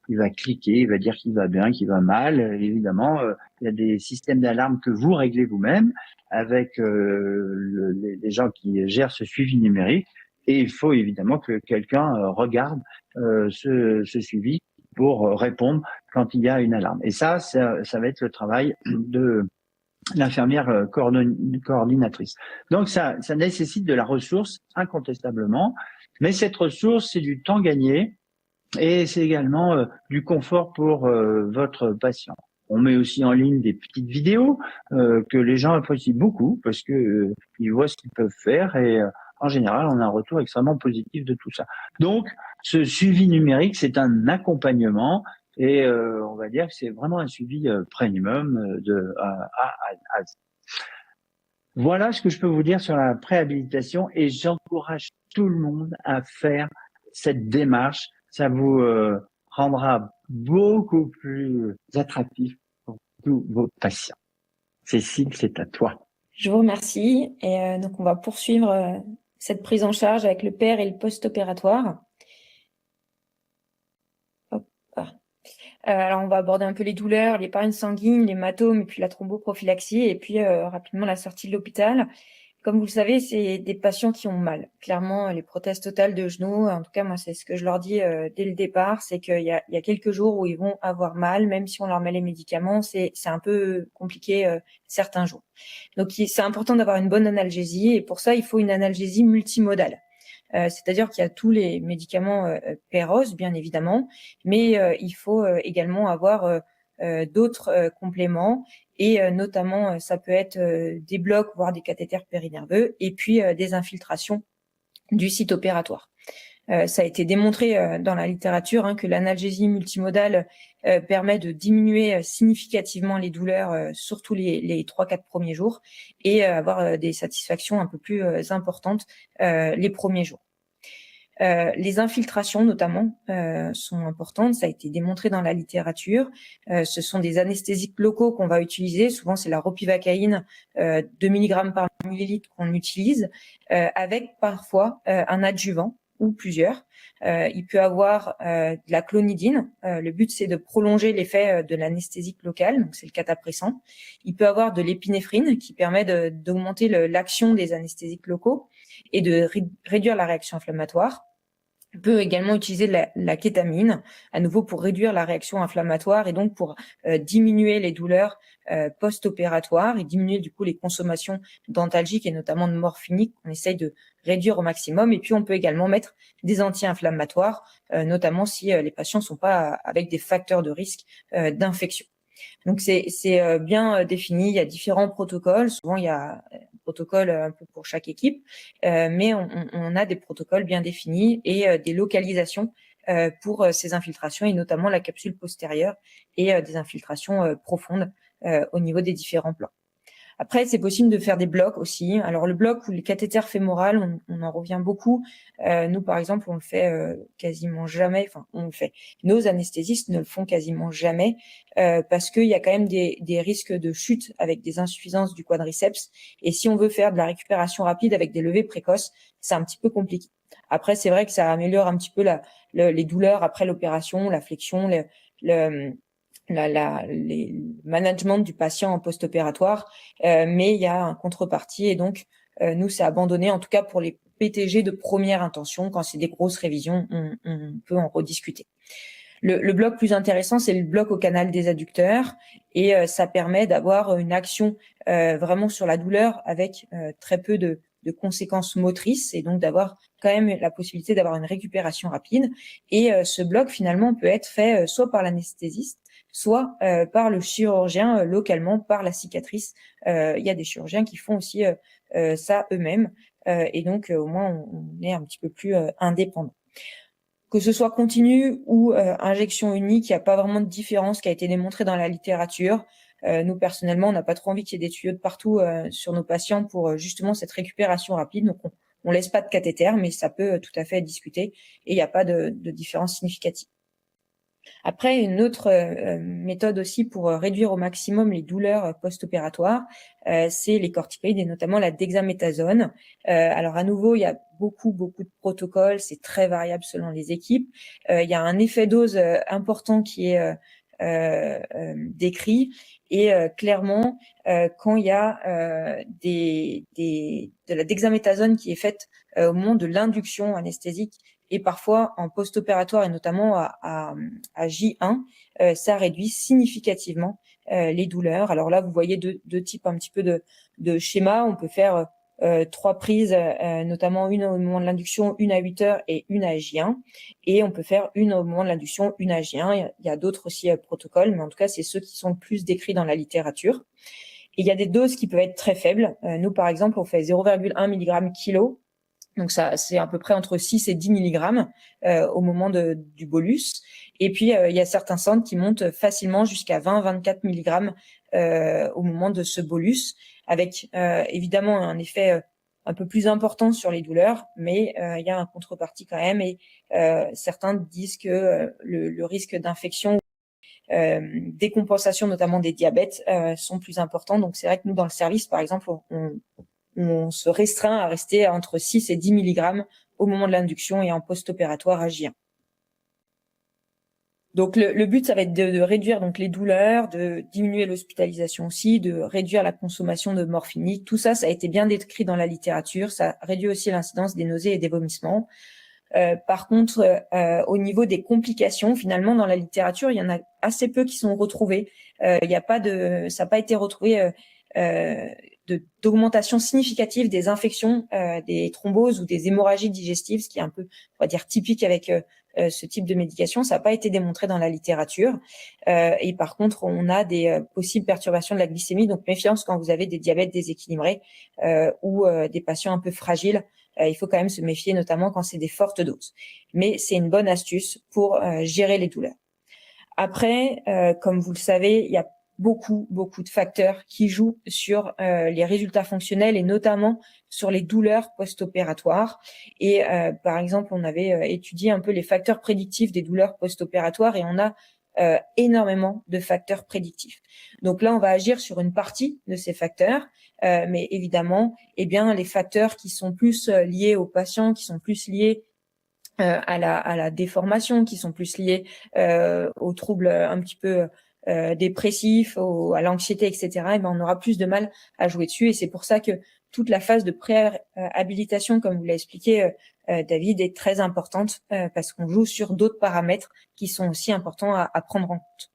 il va cliquer, il va dire qu'il va bien, qu'il va mal. Évidemment, il y a des systèmes d'alarme que vous réglez vous-même avec les gens qui gèrent ce suivi numérique. Et il faut évidemment que quelqu'un regarde ce suivi pour répondre quand il y a une alarme. Et ça va être le travail de l'infirmière coordinatrice. Donc ça nécessite de la ressource incontestablement, mais cette ressource, c'est du temps gagné et c'est également du confort pour votre patient. On met aussi en ligne des petites vidéos que les gens apprécient beaucoup parce que ils voient ce qu'ils peuvent faire et en général, on a un retour extrêmement positif de tout ça. Donc, ce suivi numérique, c'est un accompagnement et on va dire que c'est vraiment un suivi premium de A à Z. Voilà ce que je peux vous dire sur la préhabilitation et j'encourage tout le monde à faire cette démarche. Ça vous rendra beaucoup plus attractif pour tous vos patients. Cécile, c'est à toi. Je vous remercie et donc on va poursuivre cette prise en charge avec le PER et le post-opératoire. Alors on va aborder un peu les douleurs, l'épargne sanguine, l'hématome et puis la thromboprophylaxie et puis rapidement la sortie de l'hôpital. Comme vous le savez, c'est des patients qui ont mal. Clairement, les prothèses totales de genoux, en tout cas moi c'est ce que je leur dis dès le départ, c'est qu'il y a quelques jours où ils vont avoir mal, même si on leur met les médicaments, c'est un peu compliqué certains jours. Donc c'est important d'avoir une bonne analgésie et pour ça il faut une analgésie multimodale. C'est-à-dire qu'il y a tous les médicaments Péros, bien évidemment, mais il faut également avoir d'autres compléments et notamment ça peut être des blocs, voire des cathéters périnerveux et puis des infiltrations du site opératoire. Ça a été démontré dans la littérature que l'analgésie multimodale permet de diminuer significativement les douleurs, surtout les 3-4 premiers jours, et avoir des satisfactions un peu plus importantes les premiers jours. Les infiltrations notamment sont importantes, ça a été démontré dans la littérature. Ce sont des anesthésiques locaux qu'on va utiliser, souvent c'est la ropivacaïne 2 mg par millilitre qu'on utilise, avec parfois un adjuvant ou plusieurs. Il peut avoir de la clonidine. Le but, c'est de prolonger l'effet de l'anesthésique locale, donc c'est le cataprécent. Il peut avoir de l'épinéphrine qui permet d'augmenter l'action des anesthésiques locaux et de réduire la réaction inflammatoire. On peut également utiliser la kétamine, à nouveau pour réduire la réaction inflammatoire et donc pour diminuer les douleurs post-opératoires et diminuer du coup les consommations d'antalgiques et notamment de morphiniques qu'on essaye de réduire au maximum. Et puis on peut également mettre des anti-inflammatoires, notamment si les patients sont pas avec des facteurs de risque d'infection. Donc c'est bien défini, il y a différents protocoles, souvent il y a un protocole un peu pour chaque équipe, mais on a des protocoles bien définis et des localisations pour ces infiltrations et notamment la capsule postérieure et des infiltrations profondes au niveau des différents plans. Après, c'est possible de faire des blocs aussi. Alors, le bloc ou les cathéters fémorales, on en revient beaucoup. Nous, par exemple, on le fait quasiment jamais. Enfin, on le fait. Nos anesthésistes ne le font quasiment jamais parce qu'il y a quand même des risques de chute avec des insuffisances du quadriceps. Et si on veut faire de la récupération rapide avec des levées précoces, c'est un petit peu compliqué. Après, c'est vrai que ça améliore un petit peu les douleurs après l'opération, la flexion, les management du patient en post-opératoire, mais il y a un contrepartie et donc nous c'est abandonné en tout cas pour les PTG de première intention. Quand c'est des grosses révisions, on peut en rediscuter. Le bloc plus intéressant, c'est le bloc au canal des adducteurs et ça permet d'avoir une action vraiment sur la douleur avec très peu de conséquences motrices et donc d'avoir quand même la possibilité d'avoir une récupération rapide. Et ce bloc finalement peut être fait soit par l'anesthésiste, soit par le chirurgien localement, par la cicatrice. Il y a des chirurgiens qui font aussi ça eux-mêmes et donc au moins on est un petit peu plus indépendant. Que ce soit continu ou injection unique, il n'y a pas vraiment de différence qui a été démontrée dans la littérature. Nous, personnellement, on n'a pas trop envie qu'il y ait des tuyaux de partout sur nos patients pour justement cette récupération rapide. Donc, on laisse pas de cathéter, mais ça peut tout à fait être discuté et il n'y a pas de différence significative. Après, une autre méthode aussi pour réduire au maximum les douleurs post-opératoires, c'est les corticoïdes et notamment la dexaméthasone. Alors à nouveau, il y a beaucoup de protocoles, c'est très variable selon les équipes. Il y a un effet dose important qui est décrit et clairement quand il y a de la dexaméthasone qui est faite au moment de l'induction anesthésique et parfois en post-opératoire et notamment à J1, ça réduit significativement les douleurs. Alors là, vous voyez deux types un petit peu de schémas. On peut faire 3 prises, notamment une au moment de l'induction, une à 8 heures et une à J1. Et on peut faire une au moment de l'induction, une à J1. Il y a d'autres aussi protocoles, mais en tout cas, c'est ceux qui sont le plus décrits dans la littérature. Et il y a des doses qui peuvent être très faibles. Nous, par exemple, on fait 0,1 mg kilo. Donc ça, c'est à peu près entre 6 et 10 mg au moment du bolus. Et puis, il y a certains centres qui montent facilement jusqu'à 20-24 mg au moment de ce bolus, avec évidemment un effet un peu plus important sur les douleurs, mais il y a un contrepartie quand même. Et certains disent que le risque d'infection, décompensation notamment des diabètes, sont plus importants. Donc c'est vrai que nous, dans le service, par exemple, on se restreint à rester entre 6 et 10 mg au moment de l'induction et en post-opératoire à J1. Donc le but, ça va être de réduire donc les douleurs, de diminuer l'hospitalisation aussi, de réduire la consommation de morphinique. Tout ça, ça a été bien décrit dans la littérature. Ça réduit aussi l'incidence des nausées et des vomissements. Par contre, au niveau des complications, finalement, dans la littérature, il y en a assez peu qui sont retrouvées. Ça n'a pas été retrouvé d'augmentation significative des infections, des thromboses ou des hémorragies digestives, ce qui est un peu, on va dire, typique avec ce type de médication. Ça n'a pas été démontré dans la littérature. Et par contre, on a des possibles perturbations de la glycémie. Donc, méfiance quand vous avez des diabètes déséquilibrés ou des patients un peu fragiles. Il faut quand même se méfier, notamment quand c'est des fortes doses. Mais c'est une bonne astuce pour gérer les douleurs. Après, comme vous le savez, il y a beaucoup de facteurs qui jouent sur les résultats fonctionnels et notamment sur les douleurs post-opératoires. Et par exemple, on avait étudié un peu les facteurs prédictifs des douleurs post-opératoires et on a énormément de facteurs prédictifs. Donc là, on va agir sur une partie de ces facteurs, mais évidemment, eh bien, les facteurs qui sont plus liés aux patients, qui sont plus liés à la déformation, qui sont plus liés aux troubles un petit peu dépressifs, à l'anxiété, etc. Et ben on aura plus de mal à jouer dessus. Et c'est pour ça que toute la phase de préhabilitation, comme vous l'a expliqué David, est très importante parce qu'on joue sur d'autres paramètres qui sont aussi importants à prendre en compte.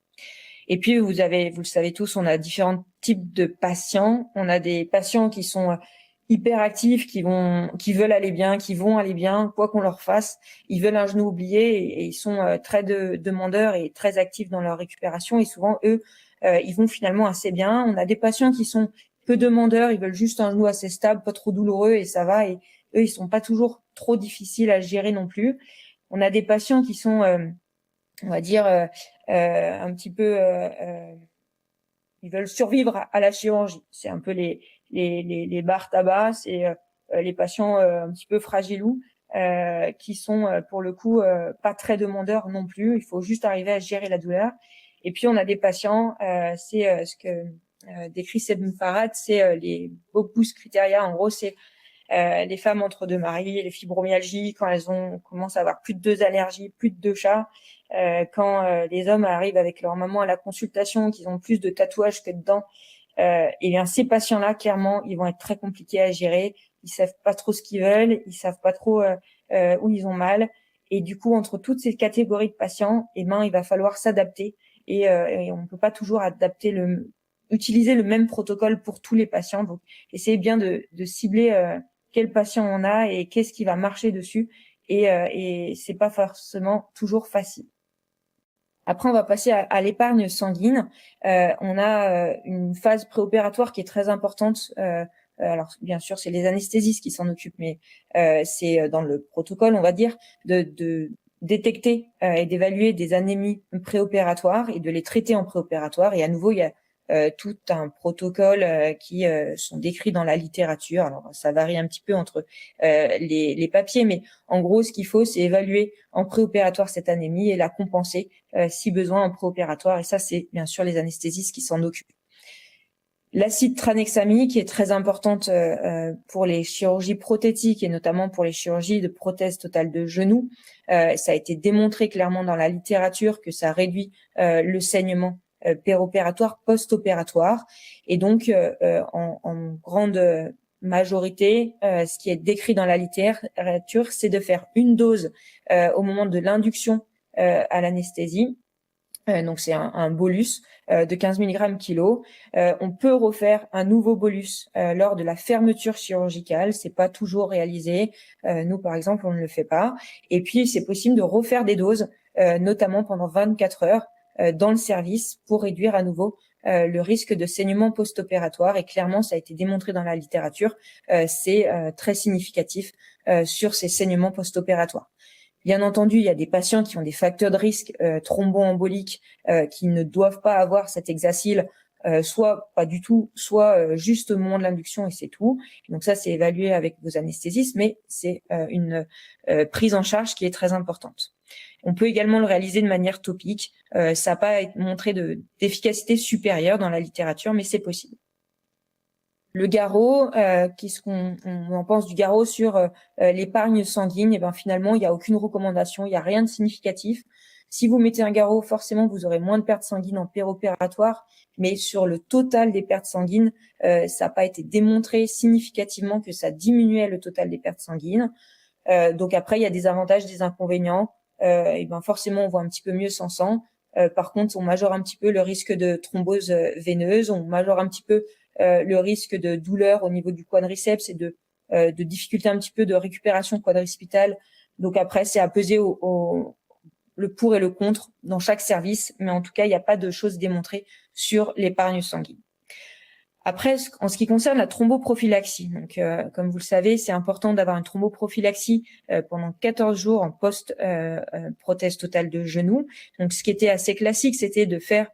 Et puis vous le savez tous, on a différents types de patients. On a des patients qui sont hyperactifs, qui veulent aller bien, qui vont aller bien, quoi qu'on leur fasse. Ils veulent un genou oublié et ils sont très demandeurs et très actifs dans leur récupération. Et souvent, eux, ils vont finalement assez bien. On a des patients qui sont peu demandeurs, ils veulent juste un genou assez stable, pas trop douloureux et ça va. Et eux, ils sont pas toujours trop difficiles à gérer non plus. On a des patients qui sont, on va dire, un petit peu, ils veulent survivre à la chirurgie. C'est un peu les barres tabac, c'est les patients un petit peu fragilous qui sont pour le coup pas très demandeurs non plus. Il faut juste arriver à gérer la douleur. Et puis on a des patients, c'est ce que décrit Sebm Farad, c'est les Bopus criteria. En gros, c'est les femmes entre deux maris, les fibromyalgies, quand elles commencent à avoir plus de 2 allergies, plus de 2 chats, quand les hommes arrivent avec leur maman à la consultation, qu'ils ont plus de tatouages que de dents, et bien ces patients-là, clairement, ils vont être très compliqués à gérer. Ils savent pas trop ce qu'ils veulent, ils savent pas trop où ils ont mal, et du coup, entre toutes ces catégories de patients, eh ben, il va falloir s'adapter, et on ne peut pas toujours utiliser le même protocole pour tous les patients. Donc, essayez bien de cibler quel patient on a et qu'est-ce qui va marcher dessus. Et c'est pas forcément toujours facile. Après, on va passer à l'épargne sanguine. On a une phase préopératoire qui est très importante. Alors, bien sûr, c'est les anesthésistes qui s'en occupent, mais c'est dans le protocole, on va dire, de détecter et d'évaluer des anémies préopératoires et de les traiter en préopératoire. Et à nouveau, il y a tout un protocole qui sont décrits dans la littérature. Alors ça varie un petit peu entre les papiers, mais en gros ce qu'il faut c'est évaluer en préopératoire cette anémie et la compenser si besoin en préopératoire, et ça c'est bien sûr les anesthésistes qui s'en occupent. L'acide tranexamique qui est très importante pour les chirurgies prothétiques et notamment pour les chirurgies de prothèse totale de genou. Ça a été démontré clairement dans la littérature que ça réduit le saignement péropératoire, post-opératoire. Et donc, en grande majorité, ce qui est décrit dans la littérature, c'est de faire une dose au moment de l'induction à l'anesthésie. Donc, c'est un bolus de 15 mg kilo. On peut refaire un nouveau bolus lors de la fermeture chirurgicale. C'est pas toujours réalisé. Nous, par exemple, on ne le fait pas. Et puis, c'est possible de refaire des doses, notamment pendant 24 heures, dans le service pour réduire à nouveau le risque de saignement post-opératoire. Et clairement, ça a été démontré dans la littérature, c'est très significatif sur ces saignements post-opératoires. Bien entendu, il y a des patients qui ont des facteurs de risque thromboemboliques qui ne doivent pas avoir cet hexacyl, soit pas du tout, soit juste au moment de l'induction et c'est tout. Donc ça, c'est évalué avec vos anesthésistes, mais c'est une prise en charge qui est très importante. On peut également le réaliser de manière topique. Ça n'a pas été montré d'efficacité supérieure dans la littérature, mais c'est possible. Le garrot, qu'est-ce qu'on en pense du garrot sur l'épargne sanguine? Et ben finalement, il n'y a aucune recommandation, il n'y a rien de significatif. Si vous mettez un garrot, forcément, vous aurez moins de pertes sanguines en péropératoire, mais sur le total des pertes sanguines, ça n'a pas été démontré significativement que ça diminuait le total des pertes sanguines. Donc après, il y a des avantages, des inconvénients. Et ben forcément, on voit un petit peu mieux sans sang. Par contre, on majore un petit peu le risque de thrombose veineuse, on majore un petit peu le risque de douleur au niveau du quadriceps et de difficulté un petit peu de récupération quadricipitale. Donc après, c'est à peser le pour et le contre dans chaque service, mais en tout cas, il n'y a pas de choses démontrées sur l'épargne sanguine. Après, en ce qui concerne la thromboprophylaxie, donc comme vous le savez, c'est important d'avoir une thromboprophylaxie pendant 14 jours en post prothèse totale de genou. Donc ce qui était assez classique, c'était de faire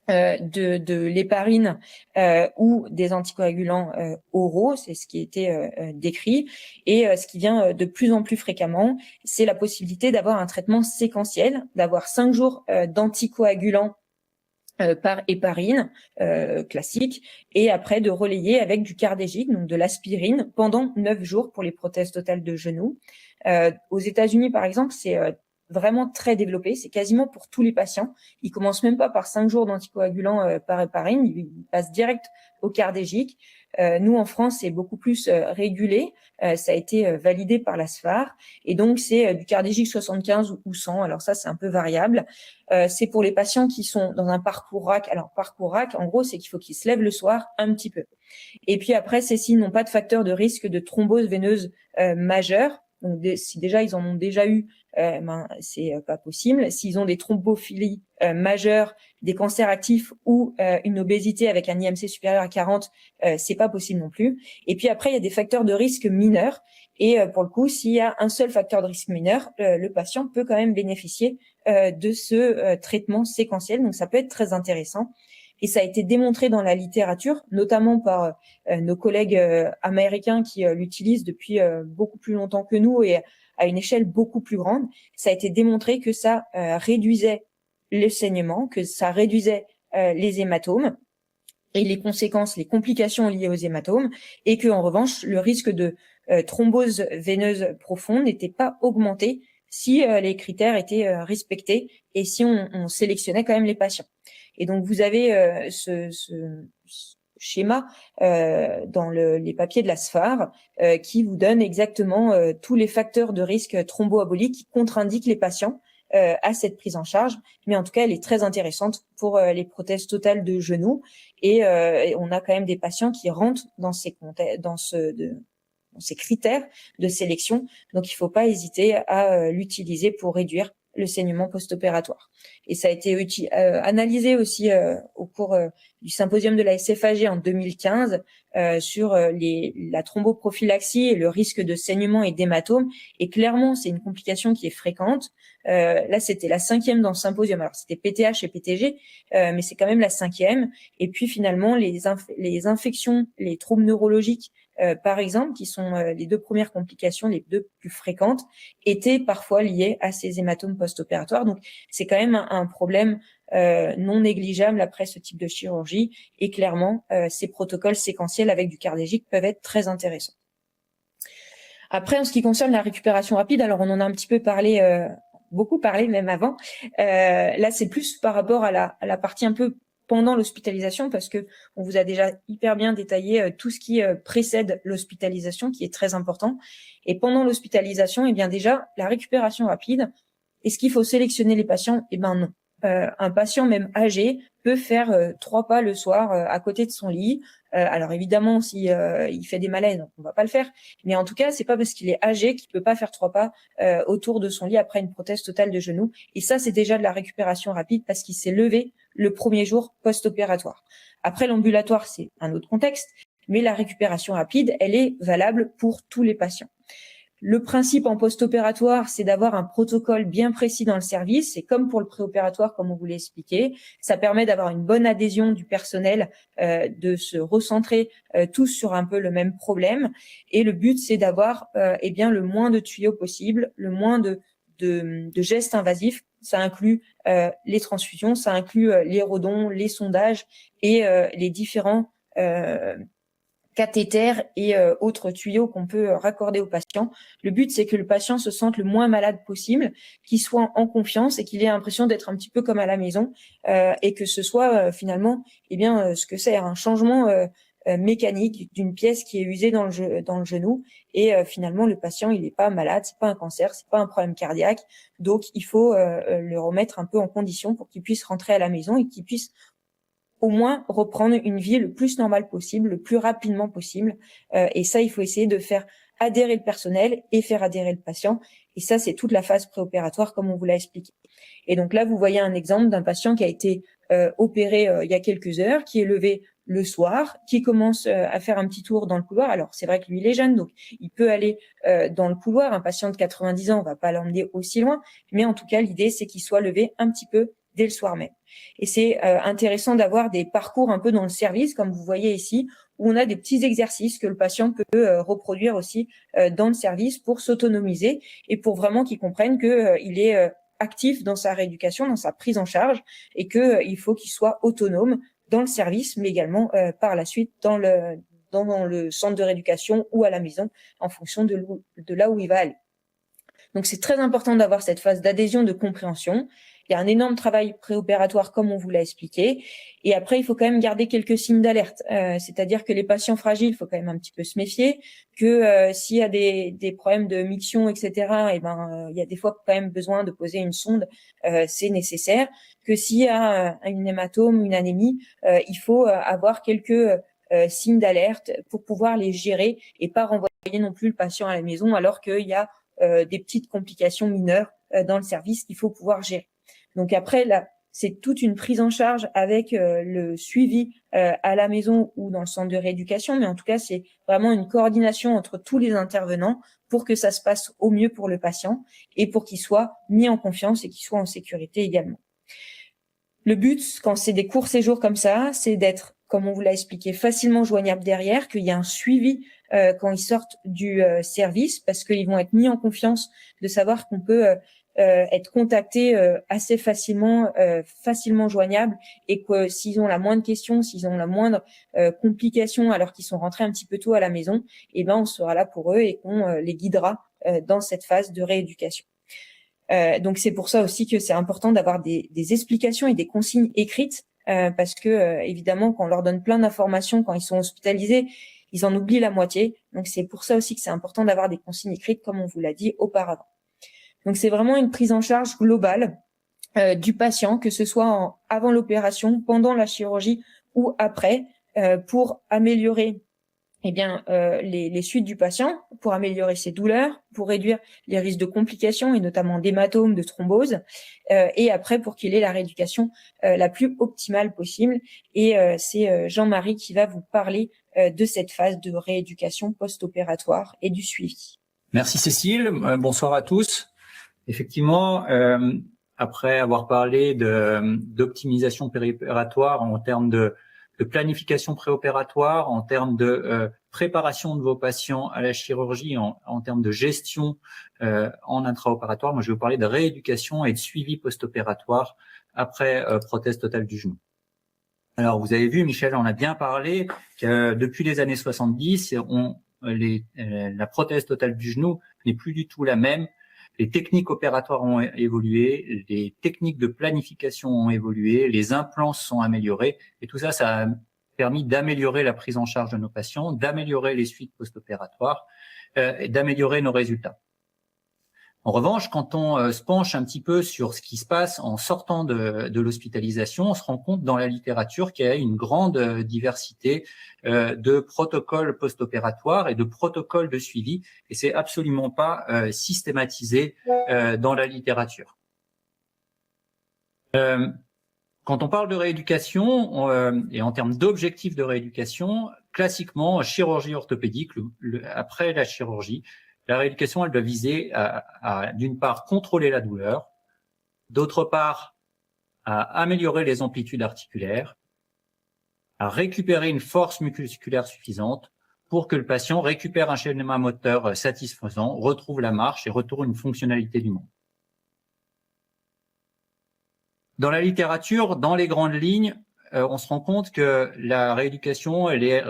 de l'héparine ou des anticoagulants oraux, c'est ce qui était décrit. Et ce qui vient de plus en plus fréquemment, c'est la possibilité d'avoir un traitement séquentiel, d'avoir 5 jours d'anticoagulants par héparine classique, et après de relayer avec du cardégique, donc de l'aspirine, pendant 9 jours pour les prothèses totales de genoux. Aux États-Unis, par exemple, c'est vraiment très développé, c'est quasiment pour tous les patients. Ils commencent même pas par 5 jours d'anticoagulants par héparine, ils passent direct au cardégique. Nous, en France, c'est beaucoup plus régulé. Ça a été validé par la SFAR. Et donc, c'est du cardégique 75 ou 100. Alors ça, c'est un peu variable. C'est pour les patients qui sont dans un parcours RAC. Alors, parcours RAC, en gros, c'est qu'il faut qu'ils se lèvent le soir un petit peu. Et puis après, c'est s'ils n'ont pas de facteur de risque de thrombose veineuse majeure. Donc, si déjà ils en ont déjà eu, c'est pas possible. S'ils ont des thrombophilies majeures, des cancers actifs ou une obésité avec un IMC supérieur à 40, c'est pas possible non plus. Et puis après, il y a des facteurs de risque mineurs. Et pour le coup, s'il y a un seul facteur de risque mineur, le patient peut quand même bénéficier de ce traitement séquentiel. Donc, ça peut être très intéressant. Et ça a été démontré dans la littérature, notamment par nos collègues américains qui l'utilisent depuis beaucoup plus longtemps que nous et à une échelle beaucoup plus grande. Ça a été démontré que ça réduisait le saignement, que ça réduisait les hématomes et les conséquences, les complications liées aux hématomes, et que en revanche, le risque de thrombose veineuse profonde n'était pas augmenté si les critères étaient respectés et si on sélectionnait quand même les patients. Et donc, vous avez ce schéma dans les papiers de la SFAR qui vous donne exactement tous les facteurs de risque thromboembolique qui contre-indiquent les patients à cette prise en charge. Mais en tout cas, elle est très intéressante pour les prothèses totales de genoux. Et on a quand même des patients qui rentrent dans ces critères de sélection. Donc, il ne faut pas hésiter à l'utiliser pour réduire le saignement post-opératoire. Et ça a été analysé aussi au cours du symposium de la SFAG en 2015 sur la thromboprophylaxie et le risque de saignement et d'hématome. Et clairement, c'est une complication qui est fréquente. Là, c'était la 5e dans le symposium. Alors, c'était PTH et PTG, mais c'est quand même la 5e. Et puis, finalement, les infections, les troubles neurologiques, par exemple, qui sont les 2 premières complications, les 2 plus fréquentes, étaient parfois liées à ces hématomes post-opératoires. Donc, c'est quand même un problème non négligeable après ce type de chirurgie. Et clairement, ces protocoles séquentiels avec du cardégique peuvent être très intéressants. Après, en ce qui concerne la récupération rapide, alors on en a un petit peu parlé, beaucoup parlé même avant. Là, c'est plus par rapport à la partie un peu pendant l'hospitalisation, parce que on vous a déjà hyper bien détaillé tout ce qui précède l'hospitalisation, qui est très important. Et pendant l'hospitalisation, eh bien déjà, la récupération rapide, est-ce qu'il faut sélectionner les patients? Eh ben non. Un patient même âgé peut faire 3 pas le soir à côté de son lit. Alors évidemment, si il fait des malaises, on va pas le faire. Mais en tout cas, c'est pas parce qu'il est âgé qu'il peut pas faire 3 pas autour de son lit après une prothèse totale de genou. Et ça, c'est déjà de la récupération rapide parce qu'il s'est levé le premier jour post-opératoire. Après, l'ambulatoire, c'est un autre contexte, mais la récupération rapide, elle est valable pour tous les patients. Le principe en post-opératoire, c'est d'avoir un protocole bien précis dans le service. C'est comme pour le préopératoire, comme on vous l'a expliqué. Ça permet d'avoir une bonne adhésion du personnel, de se recentrer tous sur un peu le même problème. Et le but, c'est d'avoir eh bien le moins de tuyaux possible, le moins de gestes invasifs. Ça inclut les transfusions, ça inclut les rodons, les sondages et les différents cathéters et autres tuyaux qu'on peut raccorder au patient. Le but, c'est que le patient se sente le moins malade possible, qu'il soit en confiance et qu'il ait l'impression d'être un petit peu comme à la maison et que ce soit finalement eh bien ce que c'est un changement mécanique d'une pièce qui est usée dans le genou et finalement le patient il n'est pas malade, c'est pas un cancer, c'est pas un problème cardiaque, donc il faut le remettre un peu en condition pour qu'il puisse rentrer à la maison et qu'il puisse au moins reprendre une vie le plus normale possible, le plus rapidement possible. Et ça, il faut essayer de faire adhérer le personnel et faire adhérer le patient. Et ça, c'est toute la phase préopératoire, comme on vous l'a expliqué. Et donc là, vous voyez un exemple d'un patient qui a été opéré il y a quelques heures, qui est levé le soir, qui commence à faire un petit tour dans le couloir. Alors, c'est vrai que lui, il est jeune, donc il peut aller dans le couloir. Un patient de 90 ans, on va pas l'emmener aussi loin. Mais en tout cas, l'idée, c'est qu'il soit levé un petit peu dès le soir même. Et c'est intéressant d'avoir des parcours un peu dans le service, comme vous voyez ici, où on a des petits exercices que le patient peut reproduire aussi dans le service pour s'autonomiser et pour vraiment qu'il comprenne que il est actif dans sa rééducation, dans sa prise en charge, et que il faut qu'il soit autonome dans le service, mais également par la suite dans le centre de rééducation ou à la maison, en fonction de là où il va aller. Donc c'est très important d'avoir cette phase d'adhésion, de compréhension. Il y a un énorme travail préopératoire, comme on vous l'a expliqué. Et après, il faut quand même garder quelques signes d'alerte. C'est-à-dire que les patients fragiles, il faut quand même un petit peu se méfier. Que s'il y a des problèmes de miction, etc., il y a des fois quand même besoin de poser une sonde. C'est nécessaire. Que s'il y a une hématome, une anémie, il faut avoir quelques signes d'alerte pour pouvoir les gérer et pas renvoyer non plus le patient à la maison alors qu'il y a des petites complications mineures dans le service qu'il faut pouvoir gérer. Donc après, là, c'est toute une prise en charge avec le suivi à la maison ou dans le centre de rééducation, mais en tout cas, c'est vraiment une coordination entre tous les intervenants pour que ça se passe au mieux pour le patient et pour qu'il soit mis en confiance et qu'il soit en sécurité également. Le but, quand c'est des courts séjours comme ça, c'est d'être, comme on vous l'a expliqué, facilement joignable derrière, qu'il y ait un suivi quand ils sortent du service, parce qu'ils vont être mis en confiance de savoir qu'on peut être contacté assez facilement joignable, et que s'ils ont la moindre question, s'ils ont la moindre complication alors qu'ils sont rentrés un petit peu tôt à la maison, on sera là pour eux et qu'on les guidera dans cette phase de rééducation. Donc c'est pour ça aussi que c'est important d'avoir des explications et des consignes écrites, parce que évidemment, quand on leur donne plein d'informations quand ils sont hospitalisés, ils en oublient la moitié. Donc c'est pour ça aussi que c'est important d'avoir des consignes écrites, comme on vous l'a dit auparavant. Donc c'est vraiment une prise en charge globale du patient, que ce soit avant l'opération, pendant la chirurgie ou après, pour améliorer les suites du patient, pour améliorer ses douleurs, pour réduire les risques de complications et notamment d'hématomes, de thrombose, et après pour qu'il ait la rééducation la plus optimale possible. Et c'est Jean-Marie qui va vous parler de cette phase de rééducation post-opératoire et du suivi. Merci Cécile, bonsoir à tous. Effectivement, après avoir parlé d'optimisation périopératoire en termes de planification préopératoire, en termes de préparation de vos patients à la chirurgie, en termes de gestion en intraopératoire, moi je vais vous parler de rééducation et de suivi post-opératoire après prothèse totale du genou. Alors vous avez vu, Michel en a bien parlé, que depuis les années 70, la prothèse totale du genou n'est plus du tout la même. Les techniques opératoires ont évolué, les techniques de planification ont évolué, les implants se sont améliorés, et tout ça, ça a permis d'améliorer la prise en charge de nos patients, d'améliorer les suites post-opératoires et d'améliorer nos résultats. En revanche, quand on se penche un petit peu sur ce qui se passe en sortant de l'hospitalisation, on se rend compte dans la littérature qu'il y a une grande diversité de protocoles post-opératoires et de protocoles de suivi, et c'est absolument pas systématisé dans la littérature. Quand on parle de rééducation et en termes d'objectifs de rééducation, classiquement, chirurgie orthopédique, après la chirurgie, la rééducation, elle doit viser à d'une part, contrôler la douleur, d'autre part, à améliorer les amplitudes articulaires, à récupérer une force musculaire suffisante pour que le patient récupère un schéma moteur satisfaisant, retrouve la marche et retourne une fonctionnalité du membre. Dans la littérature, dans les grandes lignes, on se rend compte que la rééducation, elle est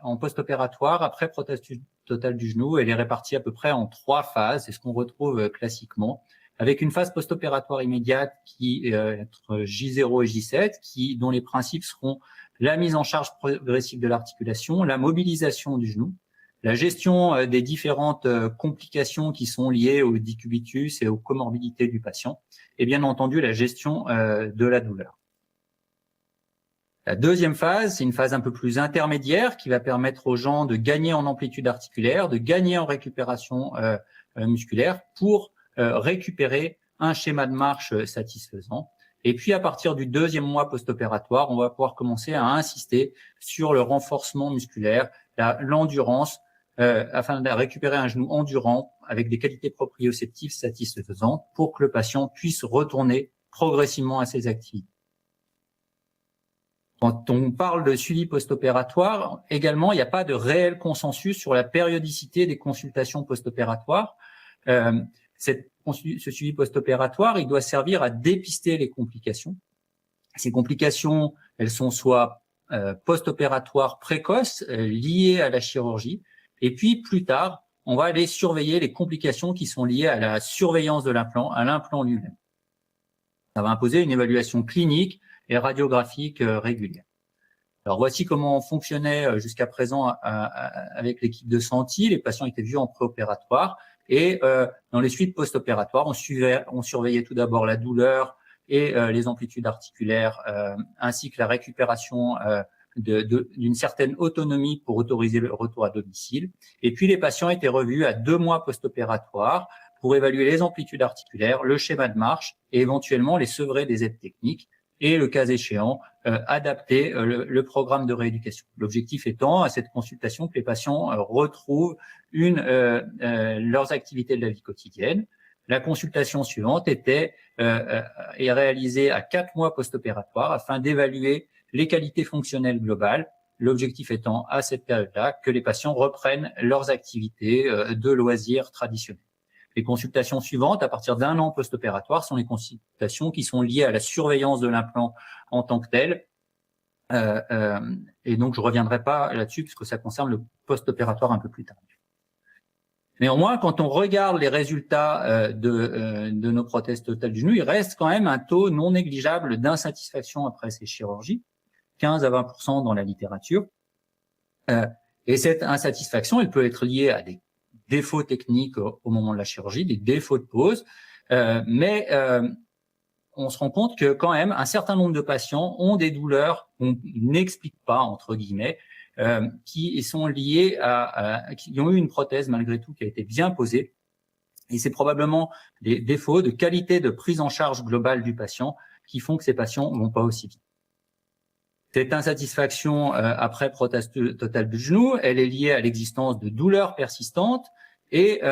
en post-opératoire, après prothèse totale du genou, elle est répartie à peu près en 3 phases, c'est ce qu'on retrouve classiquement, avec une phase post-opératoire immédiate qui est entre J0 et J7, dont les principes seront la mise en charge progressive de l'articulation, la mobilisation du genou, la gestion des différentes complications qui sont liées au décubitus et aux comorbidités du patient, et bien entendu la gestion de la douleur. La deuxième phase, c'est une phase un peu plus intermédiaire qui va permettre aux gens de gagner en amplitude articulaire, de gagner en récupération musculaire pour récupérer un schéma de marche satisfaisant. Et puis, à partir du deuxième mois post-opératoire, on va pouvoir commencer à insister sur le renforcement musculaire, l'endurance, afin de récupérer un genou endurant avec des qualités proprioceptives satisfaisantes pour que le patient puisse retourner progressivement à ses activités. Quand on parle de suivi post-opératoire, également, il n'y a pas de réel consensus sur la périodicité des consultations post-opératoires. Ce suivi post-opératoire, il doit servir à dépister les complications. Ces complications, elles sont soit post-opératoires précoces, liées à la chirurgie, et puis plus tard, on va aller surveiller les complications qui sont liées à la surveillance de l'implant, à l'implant lui-même. Ça va imposer une évaluation clinique et radiographique régulière. Alors voici comment on fonctionnait jusqu'à présent avec l'équipe de Senti. Les patients étaient vus en préopératoire et dans les suites post-opératoires, on surveillait tout d'abord la douleur et les amplitudes articulaires ainsi que la récupération d'une certaine autonomie pour autoriser le retour à domicile. Et puis les patients étaient revus à 2 mois post-opératoires pour évaluer les amplitudes articulaires, le schéma de marche et éventuellement les sevrer des aides techniques et, le cas échéant, adapter le programme de rééducation. L'objectif étant, à cette consultation, que les patients retrouvent leurs activités de la vie quotidienne. La consultation suivante est réalisée à 4 mois post-opératoire afin d'évaluer les qualités fonctionnelles globales. L'objectif étant, à cette période-là, que les patients reprennent leurs activités de loisirs traditionnels. Les consultations suivantes, à partir d'1 an post-opératoire, sont les consultations qui sont liées à la surveillance de l'implant en tant que tel. Et donc, je reviendrai pas là-dessus puisque ça concerne le post-opératoire un peu plus tard. Néanmoins, quand on regarde les résultats de nos prothèses totales du genou, il reste quand même un taux non négligeable d'insatisfaction après ces chirurgies, 15 à 20% dans la littérature. Et cette insatisfaction, elle peut être liée à des défauts techniques au moment de la chirurgie, des défauts de pose, mais on se rend compte que quand même un certain nombre de patients ont des douleurs qu'on n'explique pas, entre guillemets, qui sont liées qui ont eu une prothèse malgré tout qui a été bien posée, et c'est probablement des défauts de qualité de prise en charge globale du patient qui font que ces patients vont pas aussi vite. Cette insatisfaction après prothèse totale du genou, elle est liée à l'existence de douleurs persistantes et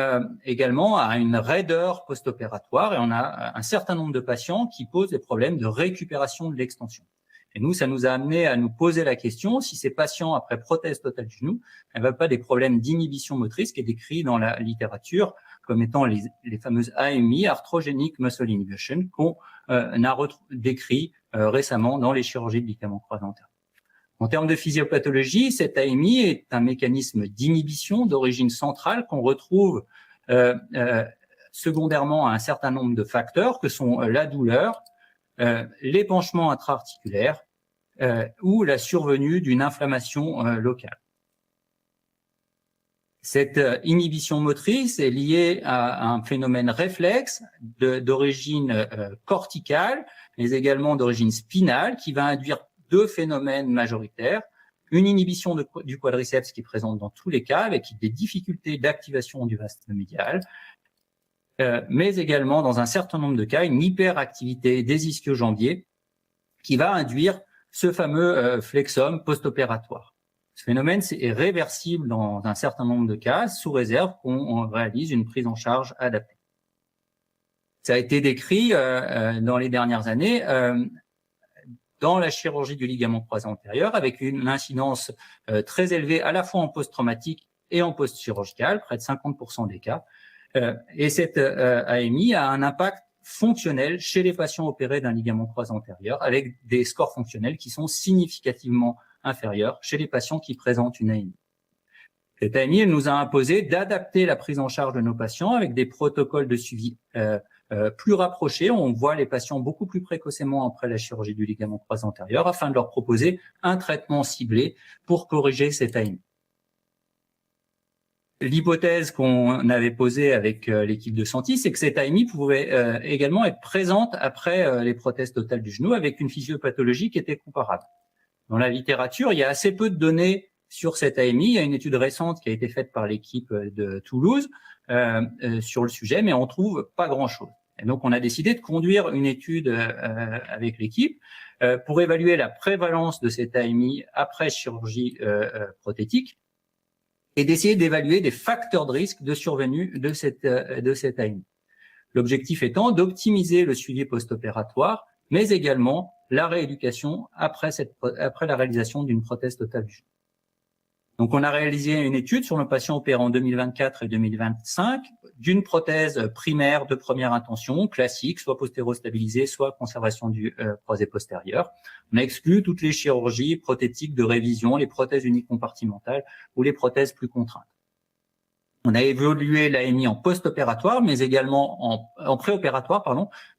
également à une raideur post-opératoire. Et on a un certain nombre de patients qui posent des problèmes de récupération de l'extension. Et nous, ça nous a amené à nous poser la question si ces patients après prothèse totale du genou n'avaient pas des problèmes d'inhibition motrice qui est décrit dans la littérature comme étant les fameuses AMI, Arthrogenic Muscle Inhibition, qu'on a décrit récemment dans les chirurgies de ligaments croisés antérieurs. En termes de physiopathologie, cette AMI est un mécanisme d'inhibition d'origine centrale qu'on retrouve secondairement à un certain nombre de facteurs que sont la douleur, l'épanchement intra-articulaire ou la survenue d'une inflammation locale. Cette inhibition motrice est liée à un phénomène réflexe d'origine corticale, mais également d'origine spinale, qui va induire 2 phénomènes majoritaires. Une inhibition du quadriceps qui est présente dans tous les cas, avec des difficultés d'activation du vaste médial, mais également, dans un certain nombre de cas, une hyperactivité des ischio-jambiers qui va induire ce fameux flexum post-opératoire. Ce phénomène est réversible dans un certain nombre de cas, sous réserve qu'on réalise une prise en charge adaptée. Ça a été décrit dans les dernières années dans la chirurgie du ligament croisé antérieur, avec une incidence très élevée à la fois en post-traumatique et en post-chirurgical, près de 50% des cas. Et cette AMI a un impact fonctionnel chez les patients opérés d'un ligament croisé antérieur, avec des scores fonctionnels qui sont significativement inférieurs chez les patients qui présentent une AMI. Cette AMI, elle nous a imposé d'adapter la prise en charge de nos patients avec des protocoles de suivi plus rapprochés. On voit les patients beaucoup plus précocement après la chirurgie du ligament croisé antérieur afin de leur proposer un traitement ciblé pour corriger cette AMI. L'hypothèse qu'on avait posée avec l'équipe de Senti, c'est que cette AMI pouvait également être présente après les prothèses totales du genou avec une physiopathologie qui était comparable. Dans la littérature, il y a assez peu de données sur cette AMI. Il y a une étude récente qui a été faite par l'équipe de Toulouse sur le sujet, mais on trouve pas grand-chose. Et donc, on a décidé de conduire une étude avec l'équipe pour évaluer la prévalence de cette AMI après chirurgie prothétique et d'essayer d'évaluer des facteurs de risque de survenue de cette AMI. L'objectif étant d'optimiser le suivi post-opératoire, mais également la rééducation après la réalisation d'une prothèse totale du genou. Donc, on a réalisé une étude sur nos patients opérés en 2024 et 2025 d'une prothèse primaire de première intention, classique, soit postéro-stabilisée, soit conservation du croisé postérieur. On a exclu toutes les chirurgies prothétiques de révision, les prothèses unicompartimentales ou les prothèses plus contraintes. On a évalué l'AMI en post-opératoire, mais également en préopératoire,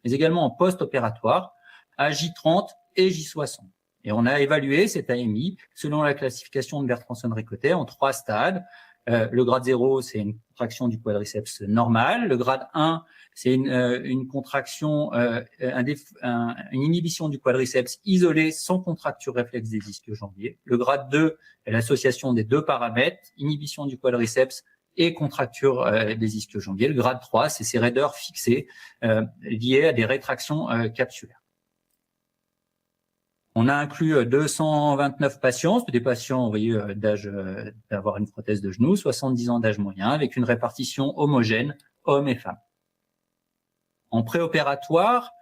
mais également en post-opératoire, à J30 et J60. Et on a évalué cette AMI selon la classification de Bertrandson-Ricotet en 3 stades. Le grade 0, c'est une contraction du quadriceps normale. Le grade 1, c'est une contraction, une inhibition du quadriceps isolée sans contracture réflexe des ischio-jambiers. Le grade 2 est l'association des deux paramètres, inhibition du quadriceps et contracture des ischio-jambiers. Le grade 3, c'est ces raideurs fixées liées à des rétractions capsulaires. On a inclus 229 patients, c'est des patients, vous voyez, d'âge d'avoir une prothèse de genou, 70 ans d'âge moyen, avec une répartition homogène, hommes et femmes. En préopératoire,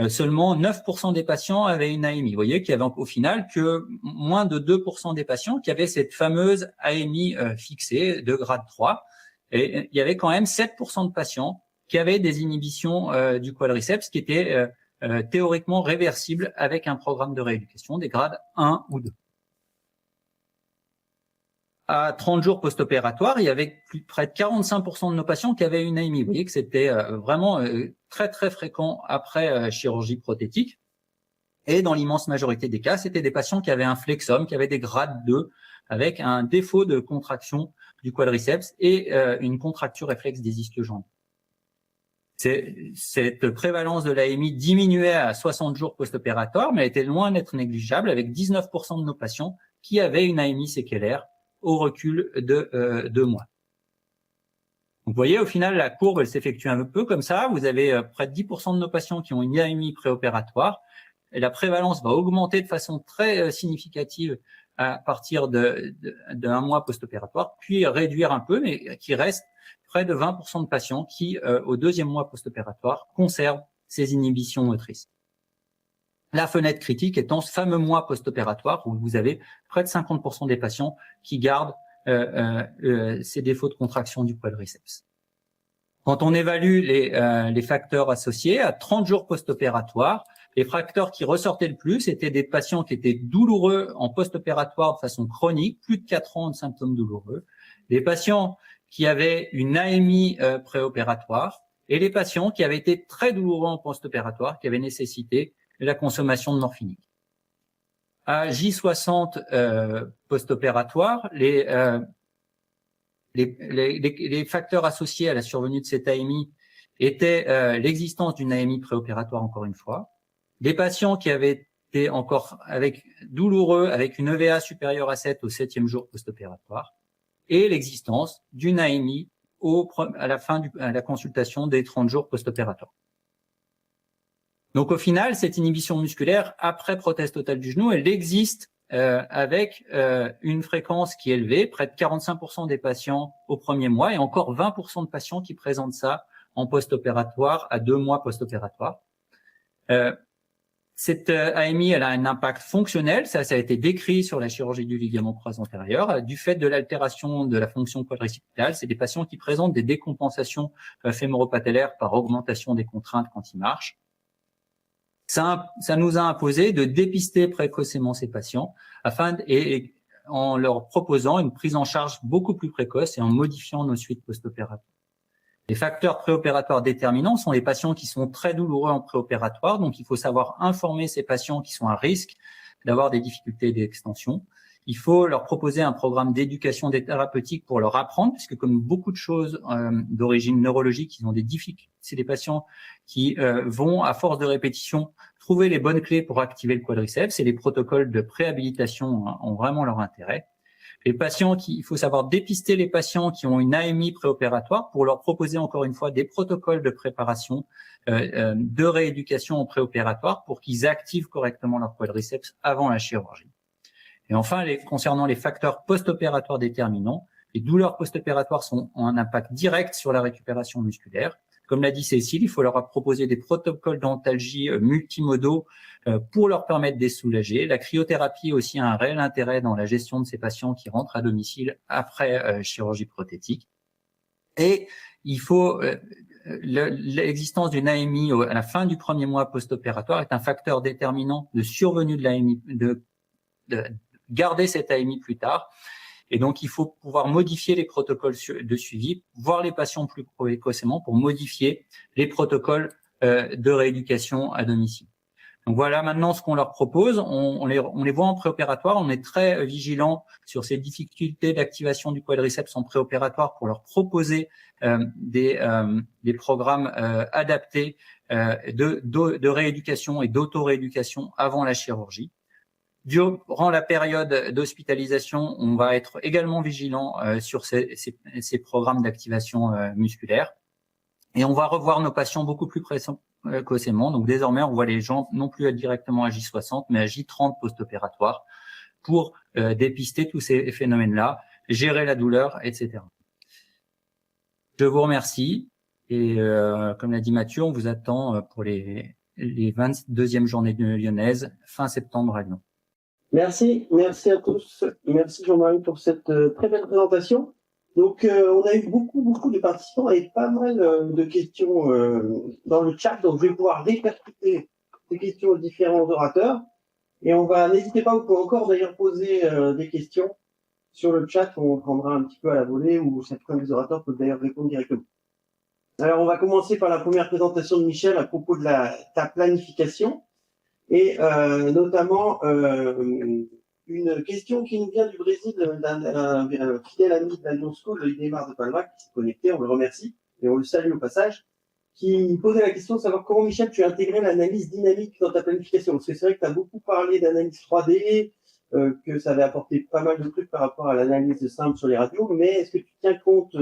seulement 9% des patients avaient une AMI. Vous voyez qu'il y avait au final que moins de 2% des patients qui avaient cette fameuse AMI fixée de grade 3. Et il y avait quand même 7% de patients qui avaient des inhibitions du quadriceps qui étaient théoriquement réversible avec un programme de rééducation des grades 1 ou 2. À 30 jours post-opératoire, il y avait près de 45% de nos patients qui avaient une AMI. Vous voyez que c'était vraiment très très fréquent après chirurgie prothétique. Et dans l'immense majorité des cas, c'était des patients qui avaient un flexum, qui avaient des grades 2, avec un défaut de contraction du quadriceps et une contracture réflexe des ischio-jambiers. Cette prévalence de l'AMI diminuait à 60 jours post-opératoire, mais elle était loin d'être négligeable, avec 19% de nos patients qui avaient une AMI séquelaire au recul de 2 mois. Donc, vous voyez, au final, la courbe, elle s'effectue un peu comme ça. Vous avez près de 10% de nos patients qui ont une AMI préopératoire, et la prévalence va augmenter de façon très significative à partir d'un mois post-opératoire, puis réduire un peu, mais qui reste près de 20% de patients qui, au 2e mois post-opératoire, conservent ces inhibitions motrices. La fenêtre critique étant ce fameux mois post-opératoire où vous avez près de 50% des patients qui gardent ces défauts de contraction du quadriceps. Quand on évalue les facteurs associés à 30 jours post-opératoire, les facteurs qui ressortaient le plus étaient des patients qui étaient douloureux en post-opératoire de façon chronique, plus de 4 ans de symptômes douloureux, des patients qui avaient une AMI préopératoire et les patients qui avaient été très douloureux en post-opératoire, qui avaient nécessité la consommation de morphinique. À J60 post-opératoire, les facteurs associés à la survenue de cette AMI étaient l'existence d'une AMI préopératoire, encore une fois, des patients qui avaient été encore douloureux avec une EVA supérieure à 7 au 7e jour post-opératoire, et l'existence d'une AMI à la consultation des 30 jours post-opératoires. Donc au final, cette inhibition musculaire après prothèse totale du genou, elle existe avec une fréquence qui est élevée, près de 45% des patients au 1er mois et encore 20% de patients qui présentent ça en post-opératoire à 2 mois post-opératoire. Cette AMI, elle a un impact fonctionnel, ça a été décrit sur la chirurgie du ligament croisé antérieur, du fait de l'altération de la fonction quadricipitale. C'est des patients qui présentent des décompensations fémoro-patellaires par augmentation des contraintes quand ils marchent. Ça nous a imposé de dépister précocement ces patients et en leur proposant une prise en charge beaucoup plus précoce et en modifiant nos suites post-opératoires. Les facteurs préopératoires déterminants sont les patients qui sont très douloureux en préopératoire, donc il faut savoir informer ces patients qui sont à risque d'avoir des difficultés d'extension. il faut leur proposer un programme d'éducation des thérapeutiques pour leur apprendre, puisque comme beaucoup de choses d'origine neurologique, ils ont des difficultés. C'est des patients qui vont, à force de répétition, trouver les bonnes clés pour activer le quadriceps, et les protocoles de préhabilitation ont vraiment leur intérêt. Les patients il faut savoir dépister les patients qui ont une AMI préopératoire pour leur proposer encore une fois des protocoles de préparation, de rééducation au préopératoire pour qu'ils activent correctement leur quadriceps avant la chirurgie. Et enfin, concernant les facteurs post-opératoires déterminants, les douleurs post-opératoires ont un impact direct sur la récupération musculaire. Comme l'a dit Cécile, il faut leur proposer des protocoles d'antalgie multimodaux pour leur permettre de les soulager. La cryothérapie aussi a un réel intérêt dans la gestion de ces patients qui rentrent à domicile après chirurgie prothétique. Et il faut l'existence d'une AMI à la fin du premier mois post-opératoire est un facteur déterminant de survenue de l'AMI, de garder cette AMI plus tard. Et donc, il faut pouvoir modifier les protocoles de suivi, voir les patients plus précocement pour modifier les protocoles de rééducation à domicile. Donc voilà maintenant ce qu'on leur propose. On les voit en préopératoire. On est très vigilant sur ces difficultés d'activation du quadriceps en préopératoire pour leur proposer des programmes adaptés de rééducation et d'auto-rééducation avant la chirurgie. Durant la période d'hospitalisation, on va être également vigilant sur ces programmes d'activation musculaire. Et on va revoir nos patients beaucoup plus précocement. Donc désormais, on voit les gens non plus directement à J60, mais à J30 post-opératoire pour dépister tous ces phénomènes-là, gérer la douleur, etc. Je vous remercie. Et comme l'a dit Mathieu, on vous attend pour les 22e journées lyonnaises, fin septembre à Lyon. Merci à tous. Merci Jean-Marie pour cette très belle présentation. Donc, on a eu beaucoup de participants et pas mal de questions dans le chat. Donc, je vais pouvoir répercuter ces questions aux différents orateurs. Et n'hésitez pas, vous pouvez encore d'ailleurs poser des questions sur le chat. On prendra un petit peu à la volée ou certains des orateurs peuvent d'ailleurs répondre directement. Alors, on va commencer par la première présentation de Michel à propos de ta planification. Et notamment une question qui nous vient du Brésil d'un fidèle ami de la Lyon School, Idemar de Palma, qui s'est connecté, on le remercie et on le salue au passage, qui posait la question de savoir comment, Michel, tu as intégré l'analyse dynamique dans ta planification. Parce que c'est vrai que tu as beaucoup parlé d'analyse 3D, que ça avait apporté pas mal de trucs par rapport à l'analyse simple sur les radios, mais est-ce que tu tiens compte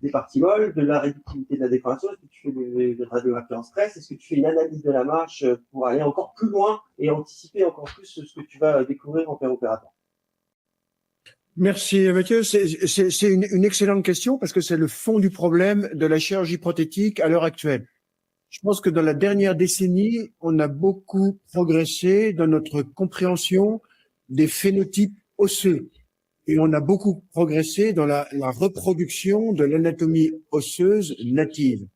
des parties molles, de la réductivité de la déformation? Est-ce que tu fais des radiographies en stress? Est-ce que tu fais une analyse de la marche pour aller encore plus loin et anticiper encore plus ce que tu vas découvrir en péropératoire? Merci Mathieu, c'est une excellente question parce que c'est le fond du problème de la chirurgie prothétique à l'heure actuelle. Je pense que dans la dernière décennie, on a beaucoup progressé dans notre compréhension des phénotypes osseux. Et on a beaucoup progressé dans la reproduction de l'anatomie osseuse native.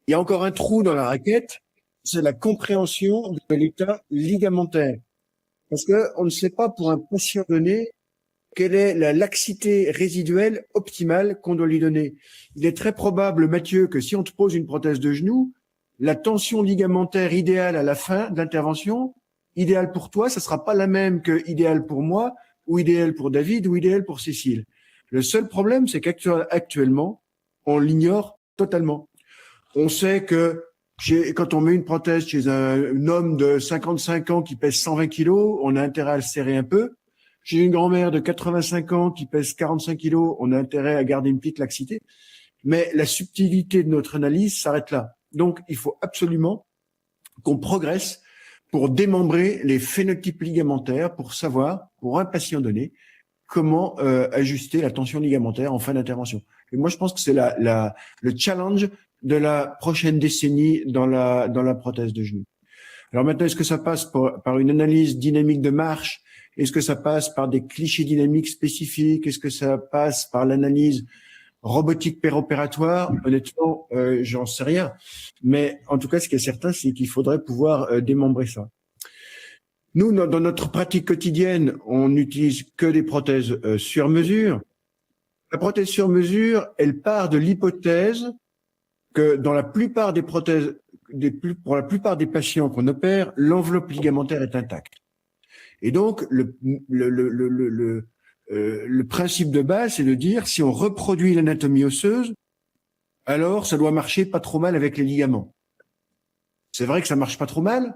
Il y a encore un trou dans la raquette, c'est la compréhension de l'état ligamentaire. Parce que on ne sait pas pour un patient donné quelle est la laxité résiduelle optimale qu'on doit lui donner. Il est très probable, Mathieu, que si on te pose une prothèse de genou, la tension ligamentaire idéale à la fin de l'intervention, idéale pour toi, ça sera pas la même que idéale pour moi, ou idéale pour David, ou idéale pour Cécile. Le seul problème, c'est qu'actuellement, on l'ignore totalement. On sait que quand on met une prothèse chez un homme de 55 ans qui pèse 120 kilos, on a intérêt à le serrer un peu. Chez une grand-mère de 85 ans qui pèse 45 kilos, on a intérêt à garder une petite laxité. Mais la subtilité de notre analyse s'arrête là. Donc, il faut absolument qu'on progresse pour démembrer les phénotypes ligamentaires, pour savoir, pour un patient donné, comment ajuster la tension ligamentaire en fin d'intervention. Et moi, je pense que c'est le challenge de la prochaine décennie dans la prothèse de genou. Alors maintenant, est-ce que ça passe par une analyse dynamique de marche? Est-ce que ça passe par des clichés dynamiques spécifiques? Est-ce que ça passe par l'analyse robotique péropératoire? Honnêtement, j'en sais rien. Mais en tout cas, ce qui est certain, c'est qu'il faudrait pouvoir démembrer ça. Nous, dans notre pratique quotidienne, on n'utilise que des prothèses sur mesure. La prothèse sur mesure, elle part de l'hypothèse que dans la plupart des prothèses, pour la plupart des patients qu'on opère, l'enveloppe ligamentaire est intacte. Et donc, le principe de base, c'est de dire, si on reproduit l'anatomie osseuse, alors ça doit marcher pas trop mal avec les ligaments. C'est vrai que ça marche pas trop mal,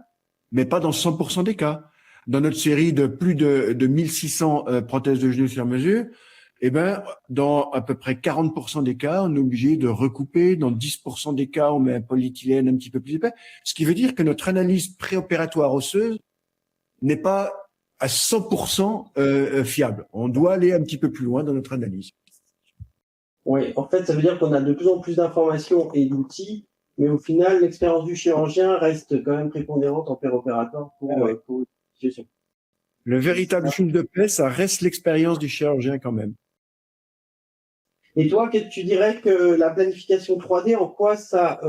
mais pas dans 100% des cas. Dans notre série de plus de 1600 prothèses de genoux sur mesure, eh ben, dans à peu près 40% des cas, on est obligé de recouper. Dans 10% des cas, on met un polyéthylène un petit peu plus épais. Ce qui veut dire que notre analyse préopératoire osseuse n'est pas à 100% fiable. On doit aller un petit peu plus loin dans notre analyse. Oui, en fait, ça veut dire qu'on a de plus en plus d'informations et d'outils, mais au final, l'expérience du chirurgien reste quand même prépondérante en préopératoire pour une situation. Le véritable fil de paix, ça reste l'expérience du chirurgien quand même. Et toi, tu dirais que la planification 3D, en quoi ça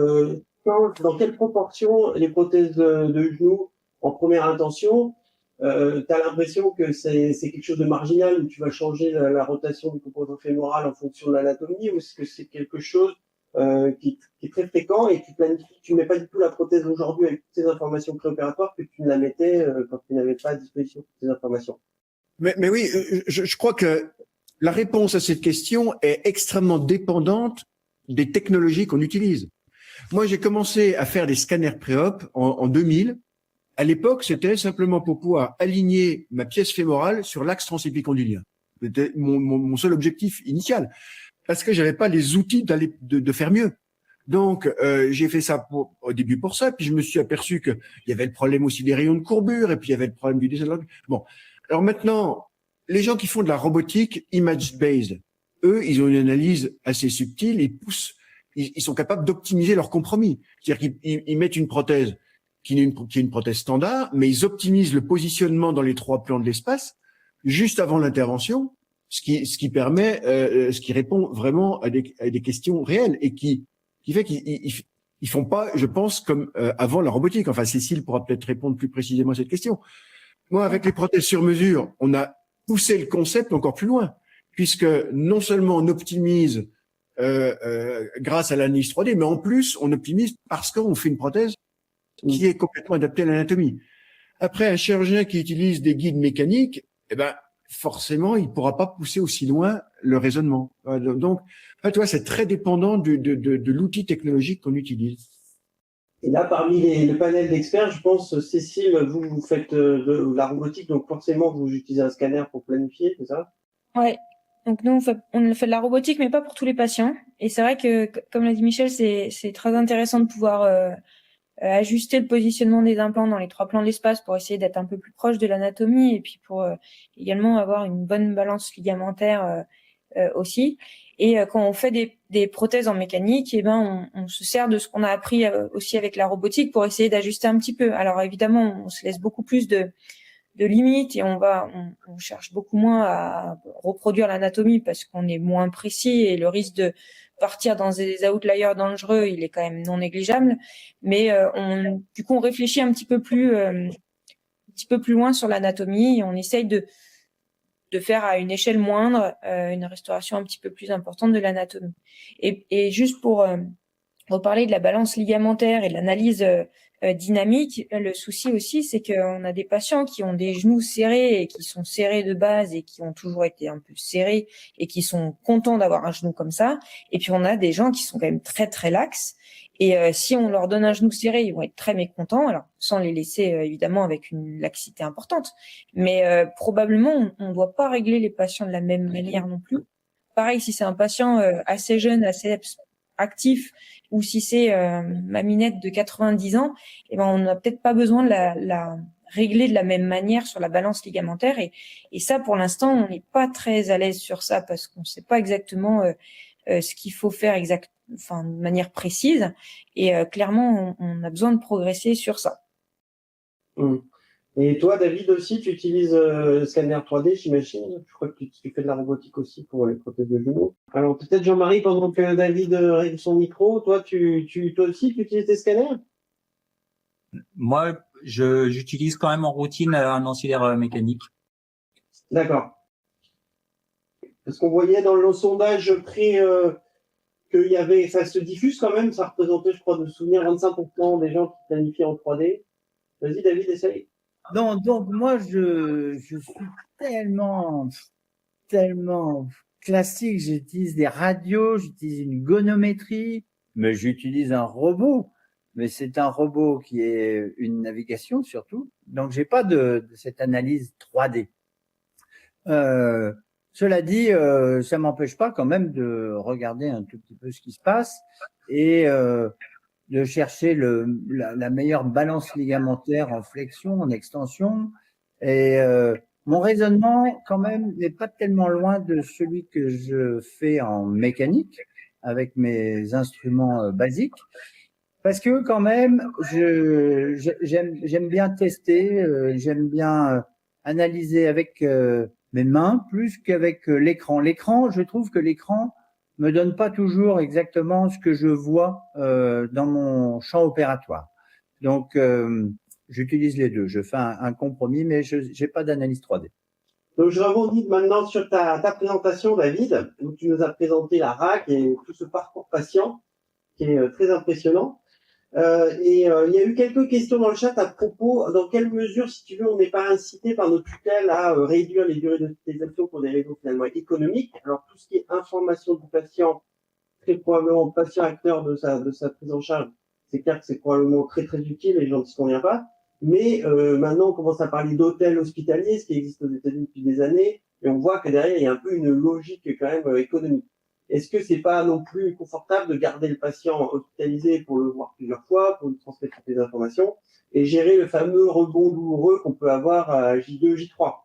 change, dans quelle proportion les prothèses de genoux en première intention, tu as l'impression que c'est quelque chose de marginal où tu vas changer la rotation du composant fémoral en fonction de l'anatomie, ou est-ce que c'est quelque chose qui est très fréquent et tu mets pas du tout la prothèse aujourd'hui avec toutes ces informations préopératoires que tu ne la mettais quand tu n'avais pas à disposition toutes ces informations? Mais oui, je crois que la réponse à cette question est extrêmement dépendante des technologies qu'on utilise. Moi, j'ai commencé à faire des scanners pré-op en 2000. À l'époque, c'était simplement pour pouvoir aligner ma pièce fémorale sur l'axe transépicondylien. C'était mon seul objectif initial, parce que j'avais pas les outils de faire mieux. Donc, j'ai fait ça au début pour ça, puis je me suis aperçu que il y avait le problème aussi des rayons de courbure, et puis il y avait le problème du désalignement. Bon, alors maintenant, les gens qui font de la robotique image-based, eux, ils ont une analyse assez subtile, ils sont capables d'optimiser leur compromis. C'est-à-dire qu'ils mettent une prothèse qui est une prothèse standard, mais ils optimisent le positionnement dans les 3 plans de l'espace juste avant l'intervention, ce qui permet, ce qui répond vraiment à des questions réelles et qui fait qu'ils font pas, je pense, comme avant la robotique. Enfin, Cécile pourra peut-être répondre plus précisément à cette question. Moi, avec les prothèses sur mesure, on a poussé le concept encore plus loin, puisque non seulement on optimise grâce à l'analyse 3D, mais en plus, on optimise parce qu'on fait une prothèse qui est complètement adaptée à l'anatomie. Après, un chirurgien qui utilise des guides mécaniques, eh ben, forcément, il pourra pas pousser aussi loin le raisonnement. Donc, en fait, c'est très dépendant de l'outil technologique qu'on utilise. Et là, parmi le panel d'experts, je pense, Cécile, vous faites de la robotique, donc forcément, vous utilisez un scanner pour planifier, c'est ça? Ouais. Donc nous, on fait de la robotique, mais pas pour tous les patients. Et c'est vrai que, comme l'a dit Michel, c'est très intéressant de pouvoir ajuster le positionnement des implants dans les 3 plans de l'espace pour essayer d'être un peu plus proche de l'anatomie et puis pour également avoir une bonne balance ligamentaire aussi. Et quand on fait des prothèses en mécanique, eh ben on se sert de ce qu'on a appris aussi avec la robotique pour essayer d'ajuster un petit peu. Alors évidemment, on se laisse beaucoup plus de limites et on cherche beaucoup moins à reproduire l'anatomie parce qu'on est moins précis et le risque de partir dans des outliers dangereux, il est quand même non négligeable. Mais du coup, on réfléchit un petit peu plus loin sur l'anatomie et on essaye de faire à une échelle moindre une restauration un petit peu plus importante de l'anatomie. Et juste pour reparler de la balance ligamentaire et de l'analyse dynamique, le souci aussi, c'est qu'on a des patients qui ont des genoux serrés et qui sont serrés de base et qui ont toujours été un peu serrés et qui sont contents d'avoir un genou comme ça. Et puis, on a des gens qui sont quand même très, très laxes. Et si on leur donne un genou serré, ils vont être très mécontents. Alors, sans les laisser, évidemment, avec une laxité importante. Mais probablement, on ne doit pas régler les patients de la même manière non plus. Pareil, si c'est un patient assez jeune, assez actif, ou si c'est ma minette de 90 ans, eh ben on n'a peut-être pas besoin de la régler de la même manière sur la balance ligamentaire. Et ça, pour l'instant, on n'est pas très à l'aise sur ça parce qu'on ne sait pas exactement ce qu'il faut faire de manière précise. Et clairement, on a besoin de progresser sur ça. Et toi, David, aussi, tu utilises scanner 3D, j'imagine. Je crois que tu fais de la robotique aussi pour les prothèses de genoux. Alors, peut-être Jean-Marie, pendant que David règle son micro, toi aussi, tu utilises tes scanners? Moi, j'utilise quand même en routine un ancillaire mécanique. D'accord. Parce qu'on voyait dans le sondage pré qu'il y avait, ça se diffuse quand même, ça représentait, je crois, de souvenir 25% des gens qui planifient en 3D. Vas-y, David, essaye. donc moi, je suis tellement classique. J'utilise des radios, j'utilise une gonométrie, mais j'utilise un robot. Mais c'est un robot qui est une navigation surtout. Donc, j'ai pas de cette analyse 3D. Cela dit, ça m'empêche pas quand même de regarder un tout petit peu ce qui se passe et de chercher la meilleure balance ligamentaire en flexion, en extension. Et mon raisonnement, quand même, n'est pas tellement loin de celui que je fais en mécanique avec mes instruments basiques. Parce que quand même, j'aime bien tester, j'aime bien analyser avec mes mains plus qu'avec l'écran. L'écran, je trouve que l'écran me donne pas toujours exactement ce que je vois dans mon champ opératoire. Donc, j'utilise les deux. Je fais un compromis, mais je n'ai pas d'analyse 3D. Donc, je rebondis maintenant sur ta présentation, David, où tu nous as présenté la RAC et tout ce parcours patient qui est très impressionnant. Il y a eu quelques questions dans le chat à propos, dans quelle mesure, si tu veux, on n'est pas incité par nos tutelles à réduire les durées d'hospitalisation pour des raisons finalement économiques. Alors, tout ce qui est information du patient, très probablement patient acteur de sa prise en charge, c'est clair que c'est probablement très très utile, les gens ne s'y conviennent pas. Mais maintenant, on commence à parler d'hôtels hospitaliers, ce qui existe aux États-Unis depuis des années, et on voit que derrière, il y a un peu une logique quand même économique. Est-ce que c'est pas non plus confortable de garder le patient hospitalisé pour le voir plusieurs fois, pour lui transmettre toutes les informations, et gérer le fameux rebond douloureux qu'on peut avoir à J2, J3?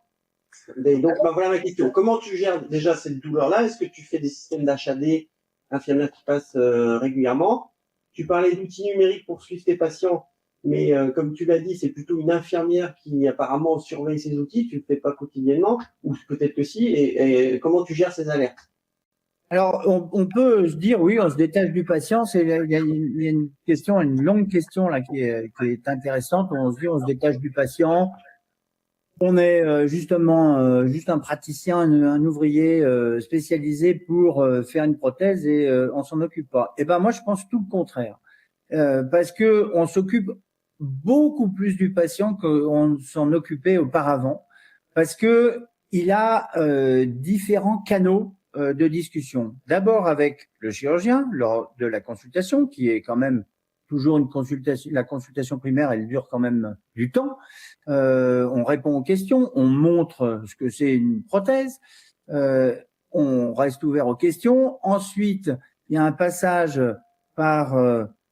Et donc, voilà ma question. Comment tu gères déjà cette douleur-là? Est-ce que tu fais des systèmes d'HAD, infirmières qui passent régulièrement? Tu parlais d'outils numériques pour suivre tes patients, mais comme tu l'as dit, c'est plutôt une infirmière qui apparemment surveille ces outils. Tu ne le fais pas quotidiennement, ou peut-être que si. Et comment tu gères ces alertes? Alors, on peut se dire, oui, on se détache du patient. Il y a une question, une longue question là qui est intéressante. On se dit, on se détache du patient. On est justement juste un praticien, un ouvrier spécialisé pour faire une prothèse et on s'en occupe pas. Eh ben moi, je pense tout le contraire, parce que on s'occupe beaucoup plus du patient qu'on s'en occupait auparavant, parce que il a différents canaux de discussion. D'abord avec le chirurgien lors de la consultation, qui est quand même toujours une consultation. La consultation primaire, elle dure quand même du temps. On répond aux questions, on montre ce que c'est une prothèse, on reste ouvert aux questions. Ensuite, il y a un passage par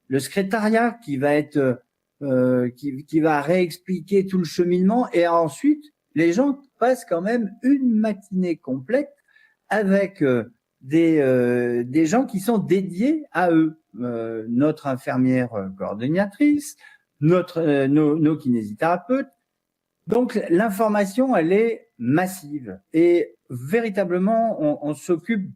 le secrétariat qui va être qui va réexpliquer tout le cheminement, et ensuite les gens passent quand même une matinée complète avec des gens qui sont dédiés à eux. Notre infirmière coordonnatrice, nos kinésithérapeutes. Donc l'information, elle est massive et véritablement, on s'occupe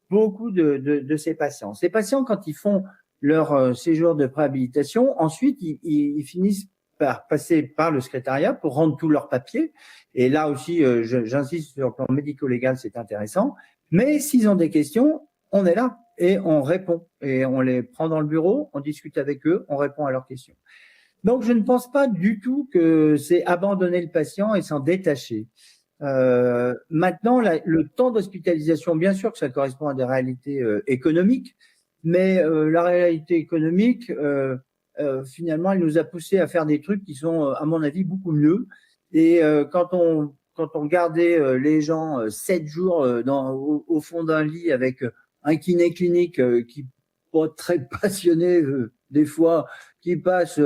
beaucoup de ces patients. Ces patients, quand ils font leur séjour de préhabilitation, ensuite ils finissent par passer par le secrétariat pour rendre tous leurs papiers. Et là aussi, j'insiste sur le plan médico-légal, c'est intéressant. Mais s'ils ont des questions, on est là et on répond. Et on les prend dans le bureau, on discute avec eux, on répond à leurs questions. Donc, je ne pense pas du tout que c'est abandonner le patient et s'en détacher. Maintenant, le temps d'hospitalisation, bien sûr que ça correspond à des réalités économiques, mais la réalité économique, finalement, elle nous a poussé à faire des trucs qui sont, à mon avis, beaucoup mieux. Et quand on gardait les gens 7 jours au fond d'un lit avec un kiné clinique qui pas très passionné des fois, qui passe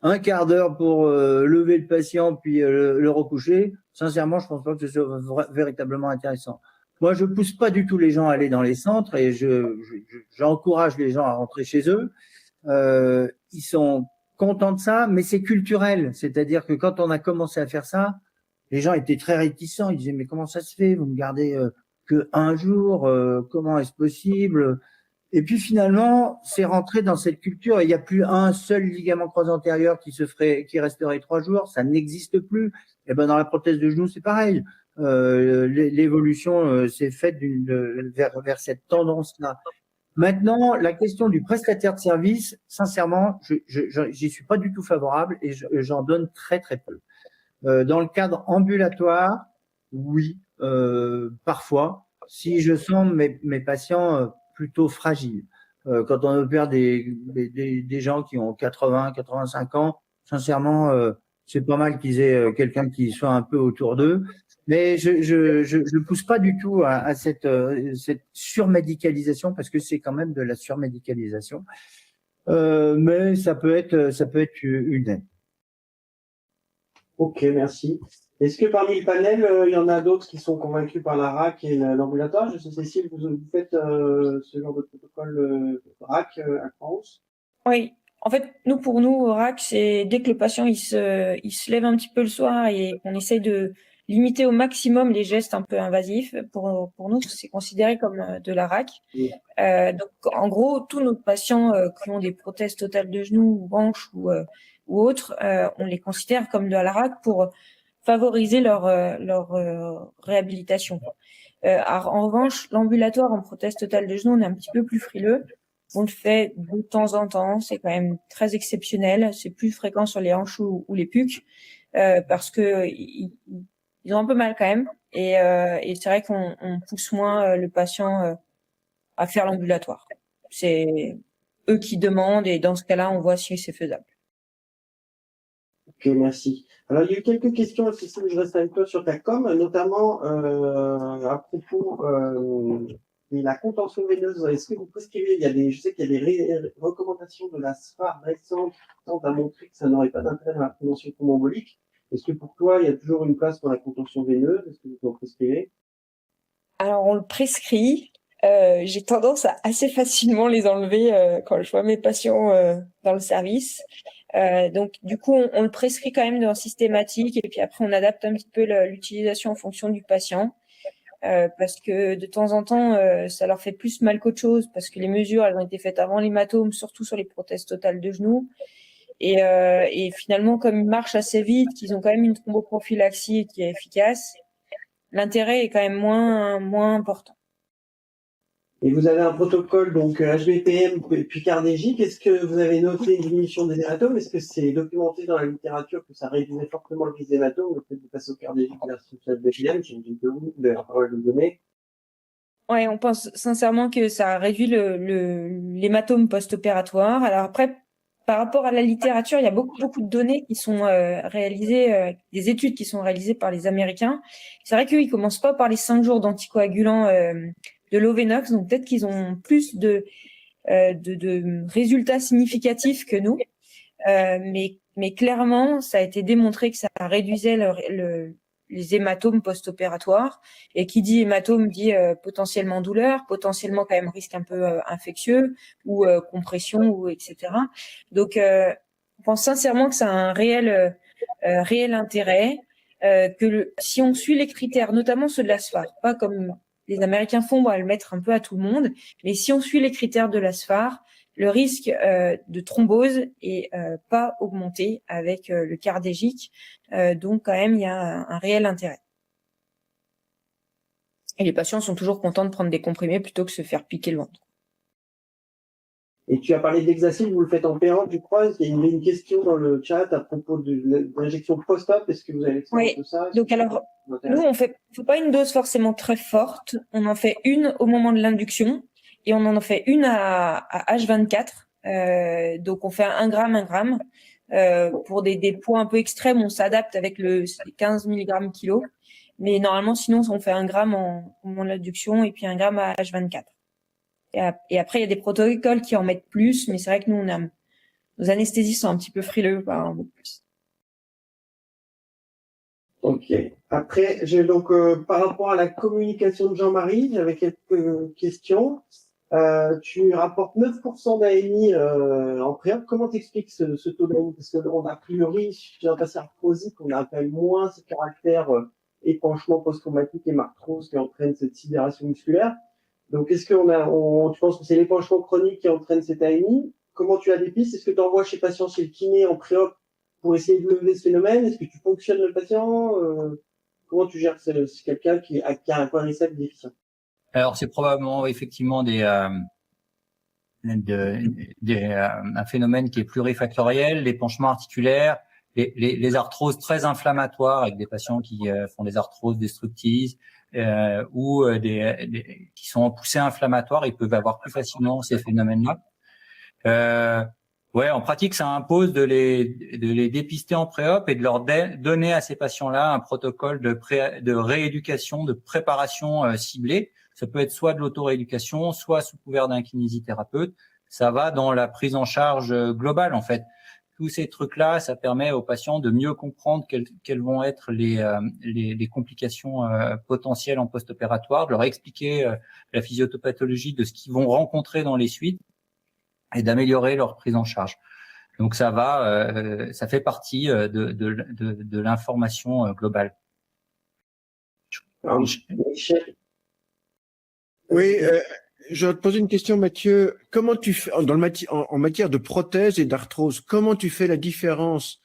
un quart d'heure pour lever le patient puis le recoucher, sincèrement, je pense pas que ce soit véritablement intéressant. Moi, je pousse pas du tout les gens à aller dans les centres et j'encourage les gens à rentrer chez eux. Ils sont contents de ça, mais c'est culturel. C'est-à-dire que quand on a commencé à faire ça, les gens étaient très réticents. Ils disaient, mais comment ça se fait? Vous me gardez que un jour, comment est-ce possible? Et puis finalement, c'est rentré dans cette culture. Il n'y a plus un seul ligament croisé antérieur qui resterait 3 jours. Ça n'existe plus. Et ben dans la prothèse de genou, c'est pareil. L'évolution s'est faite vers cette tendance-là. Maintenant, la question du prestataire de service, sincèrement, j'y suis pas du tout favorable et j'en donne très très peu. Dans le cadre ambulatoire, oui, parfois, si je sens mes patients plutôt fragiles. Quand on opère des gens qui ont 80, 85 ans, sincèrement, c'est pas mal qu'ils aient quelqu'un qui soit un peu autour d'eux. Mais je pousse pas du tout à cette surmédicalisation, parce que c'est quand même de la surmédicalisation. Mais ça peut être une aide. Ok, merci. Est-ce que parmi le panel, il y en a d'autres qui sont convaincus par la RAC et l'ambulatoire? Je sais, Cécile, vous faites ce genre de protocole RAC à France? Oui. En fait, pour nous, au RAC, c'est dès que le patient il se lève un petit peu le soir et qu'on essaye de limiter au maximum les gestes un peu invasifs. Pour nous, c'est considéré comme de la RAC. Oui. Donc, en gros, tous nos patients qui ont des prothèses totales de genoux ou hanches ou autres, on les considère comme de la RAC pour favoriser leur réhabilitation. En revanche, l'ambulatoire en prothèse totale de genoux, on est un petit peu plus frileux. On le fait de temps en temps, c'est quand même très exceptionnel. C'est plus fréquent sur les hanches ou les pucs parce que ils ont un peu mal quand même. Et c'est vrai qu'on pousse moins le patient à faire l'ambulatoire. C'est eux qui demandent et dans ce cas-là, on voit si c'est faisable. Ok, merci. Alors, il y a eu quelques questions, Cécile, je reste avec toi sur ta com, notamment à propos de la contention veineuse. Est-ce que vous prescrivez, je sais qu'il y a des recommandations de la SFAR récentes qui tentent à montrer que ça n'aurait pas d'intérêt dans la prévention thromboembolique. Est-ce que pour toi, il y a toujours une place pour la contention veineuse? Est-ce que vous en prescrivez? Alors, on le prescrit. J'ai tendance à assez facilement les enlever quand je vois mes patients dans le service. Donc, du coup, on le prescrit quand même dans systématique et puis après, on adapte un petit peu l'utilisation en fonction du patient parce que de temps en temps, ça leur fait plus mal qu'autre chose parce que les mesures, elles ont été faites avant l'hématome, surtout sur les prothèses totales de genoux. Et finalement, comme ils marchent assez vite, qu'ils ont quand même une thromboprophylaxie qui est efficace, l'intérêt est quand même moins important. Et vous avez un protocole, donc HBPM puis cardégique. Est-ce que vous avez noté une diminution des hématomes? Est-ce que c'est documenté dans la littérature que ça réduisait fortement le risque d'hématome, le fait de passer au cardégique versus HBPM? J'ai une pas mal de données. Ouais, on pense sincèrement que ça réduit l'hématome post-opératoire. Alors après, par rapport à la littérature, il y a beaucoup de données qui sont réalisées, des études qui sont réalisées par les Américains. C'est vrai qu'eux, ils commencent pas par les 5 jours d'anticoagulants de l'Ovenox, donc peut-être qu'ils ont plus de résultats significatifs que nous. Mais clairement, ça a été démontré que ça réduisait les hématomes post-opératoires. Et qui dit hématome dit potentiellement douleur, potentiellement quand même risque un peu infectieux ou compression ou etc. Donc, on pense sincèrement que ça a un réel intérêt. Si on suit les critères, notamment ceux de la SFAR, pas comme les Américains font, on va le mettre un peu à tout le monde, mais si on suit les critères de la SFAR, le risque de thrombose est pas augmenté avec le cardégique. Donc quand même, il y a un réel intérêt. Et les patients sont toujours contents de prendre des comprimés plutôt que de se faire piquer le ventre. Et tu as parlé d'Hexacil, vous le faites en pérenne, je crois. Il y a une question dans le chat à propos de l'injection post-op. Est-ce que vous avez l'expérience de ça? Donc alors, nous, on fait pas une dose forcément très forte. On en fait une au moment de l'induction et on en fait une à H24. Donc on fait 1 gramme. Pour des poids un peu extrêmes, on s'adapte avec les 15 mg kilo. Mais normalement, sinon, on fait 1 gramme au moment de l'induction et puis 1 gramme à H24. Et après, il y a des protocoles qui en mettent plus, mais c'est vrai que nous, nos anesthésistes sont un petit peu frileux par un peu plus. Ok. Après, j'ai donc par rapport à la communication de Jean-Marie, j'avais quelques questions. Tu rapportes 9% d'AMI en préop. Comment t'expliques ce taux d'AMI? Parce que on a priori, chez un patient arthrosique, on appelle moins ce caractère épanchement post-traumatique et marthrose qui entraîne cette sidération musculaire. Donc, est-ce tu penses que c'est l'épanchement chronique qui entraîne cette AMI? Comment tu as des pistes? Est-ce que tu envoies chez patients chez le kiné en préop pour essayer de lever ce phénomène? Est-ce que tu fonctionnes le patient? Comment tu gères quelqu'un qui a un quadriceps déficient? Alors, c'est probablement effectivement un phénomène qui est plurifactoriel, l'épanchement articulaire, les arthroses très inflammatoires avec des patients qui font des arthroses destructives ou qui sont en poussée inflammatoire, ils peuvent avoir plus facilement ces phénomènes-là. Ouais, en pratique, ça impose de les dépister en pré-op et de leur donner à ces patients-là un protocole de rééducation, de préparation ciblée. Ça peut être soit de l'auto-rééducation, soit sous couvert d'un kinésithérapeute. Ça va dans la prise en charge globale, en fait. Tous ces trucs-là, ça permet aux patients de mieux comprendre quelles vont être les complications potentielles en post-opératoire, de leur expliquer la physiopathologie de ce qu'ils vont rencontrer dans les suites et d'améliorer leur prise en charge. Donc ça fait partie de l'information globale. Alors, Michel, Oui, je vais te poser une question, Mathieu. Comment tu fais en matière de prothèse et d'arthrose, comment tu fais la différence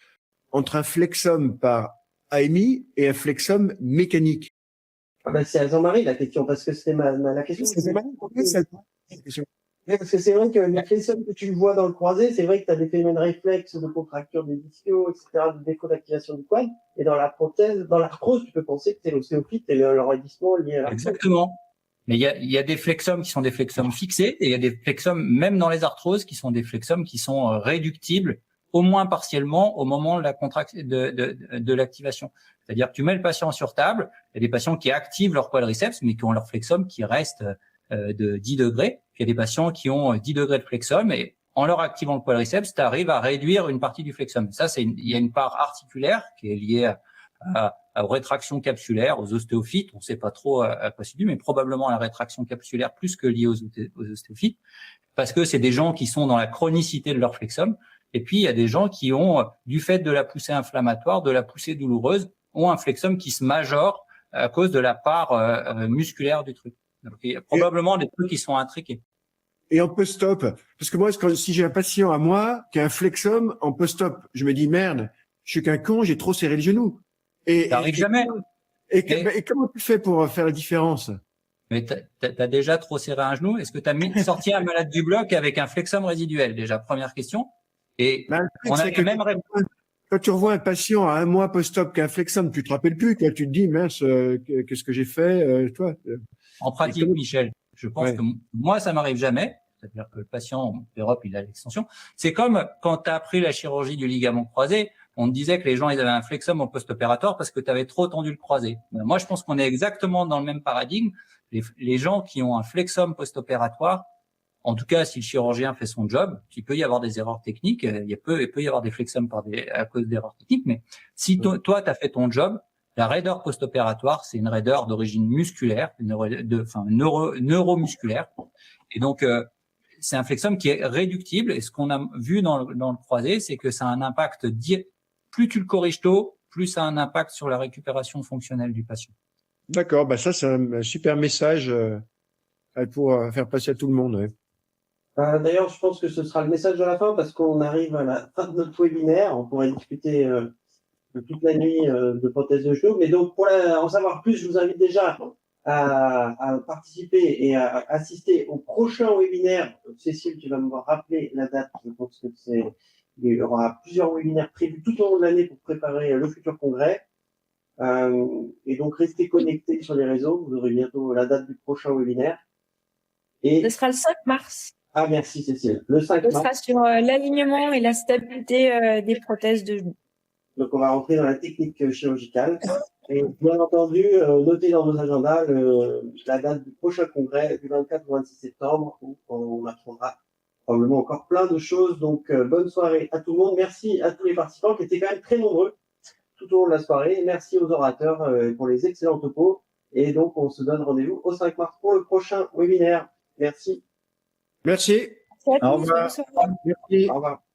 entre un flexum par AMI et un flexum mécanique? c'est à Jean-Marie la question, parce que c'était la question. C'est ma question. Oui, parce que c'est vrai que les flexums que tu vois dans le croisé, c'est vrai que tu as des phénomènes réflexes de contracture des ischios, etc., de défaut d'activation du quad. Et dans la prothèse, dans l'arthrose, tu peux penser que c'est l'ostéophyte et l'enraidissement lié à l'arthrose. Exactement. Mais il y a des flexums qui sont des flexums fixés et il y a des flexums, même dans les arthroses, qui sont des flexums qui sont réductibles, au moins partiellement, au moment de la de l'activation. C'est-à-dire que tu mets le patient sur table, il y a des patients qui activent leur quadriceps, mais qui ont leur flexum qui reste de 10 degrés. Il y a des patients qui ont 10 degrés de flexum et en leur activant le quadriceps, tu arrives à réduire une partie du flexum. Ça, il y a une part articulaire qui est liée aux rétractions capsulaires, aux ostéophytes. On ne sait pas trop à quoi c'est dû, mais probablement à la rétraction capsulaire plus que liée aux ostéophytes, parce que c'est des gens qui sont dans la chronicité de leur flexum. Et puis, il y a des gens qui ont, du fait de la poussée inflammatoire, de la poussée douloureuse, ont un flexum qui se majore à cause de la part musculaire du truc. Donc, il y a probablement des trucs qui sont intriqués. Et en post-op, parce que moi, si j'ai un patient à moi qui a un flexum en post-op, je me dis merde, je suis qu'un con, j'ai trop serré le genou. Ça n'arrive jamais. Et comment tu fais pour faire la différence? Mais t'as déjà trop serré un genou? Est-ce que t'as sorti un malade du bloc avec un flexum résiduel? Déjà, première question. Et on a la même réponse. Quand tu revois un patient à un mois post-op qui a un flexum, tu te rappelles plus, toi, tu te dis, mince, qu'est-ce que j'ai fait, toi? En pratique, Michel, je pense que moi, ça m'arrive jamais. C'est-à-dire que le patient, en Europe, il a l'extension. C'est comme quand tu as appris la chirurgie du ligament croisé, on te disait que les gens, ils avaient un flexum au post-opératoire parce que tu avais trop tendu le croisé. Moi, je pense qu'on est exactement dans le même paradigme. Les gens qui ont un flexum post-opératoire, en tout cas, si le chirurgien fait son job, il peut y avoir des erreurs techniques, il peut y avoir des flexums à cause d'erreurs techniques, mais si toi, tu as fait ton job, la raideur post-opératoire, c'est une raideur d'origine musculaire, neuromusculaire. Et donc, c'est un flexum qui est réductible. Et ce qu'on a vu dans le croisé, c'est que ça a un impact, plus tu le corriges tôt, plus ça a un impact sur la récupération fonctionnelle du patient. D'accord, ça c'est un super message pour faire passer à tout le monde. Ouais. D'ailleurs, je pense que ce sera le message de la fin parce qu'on arrive à la fin de notre webinaire. On pourrait discuter toute la nuit de prothèse de genou. Mais donc, pour en savoir plus, je vous invite déjà à participer et à assister au prochain webinaire. Cécile, tu vas me rappeler la date. Je pense que il y aura plusieurs webinaires prévus tout au long de l'année pour préparer le futur congrès. Et donc, restez connectés sur les réseaux. Vous aurez bientôt la date du prochain webinaire. Ce sera le 5 mars. Ah, merci Cécile. Le 5 mars. Ce sera sur l'alignement et la stabilité des prothèses de genoux. Donc, on va rentrer dans la technique chirurgicale. Et bien entendu, notez dans vos agendas la date du prochain congrès du 24 au 26 septembre où on apprendra probablement encore plein de choses. Donc, bonne soirée à tout le monde. Merci à tous les participants qui étaient quand même très nombreux tout au long de la soirée. Merci aux orateurs pour les excellents topos. Et donc, on se donne rendez-vous au 5 mars pour le prochain webinaire. Merci. Merci. Au revoir. revoir. Merci. Au revoir.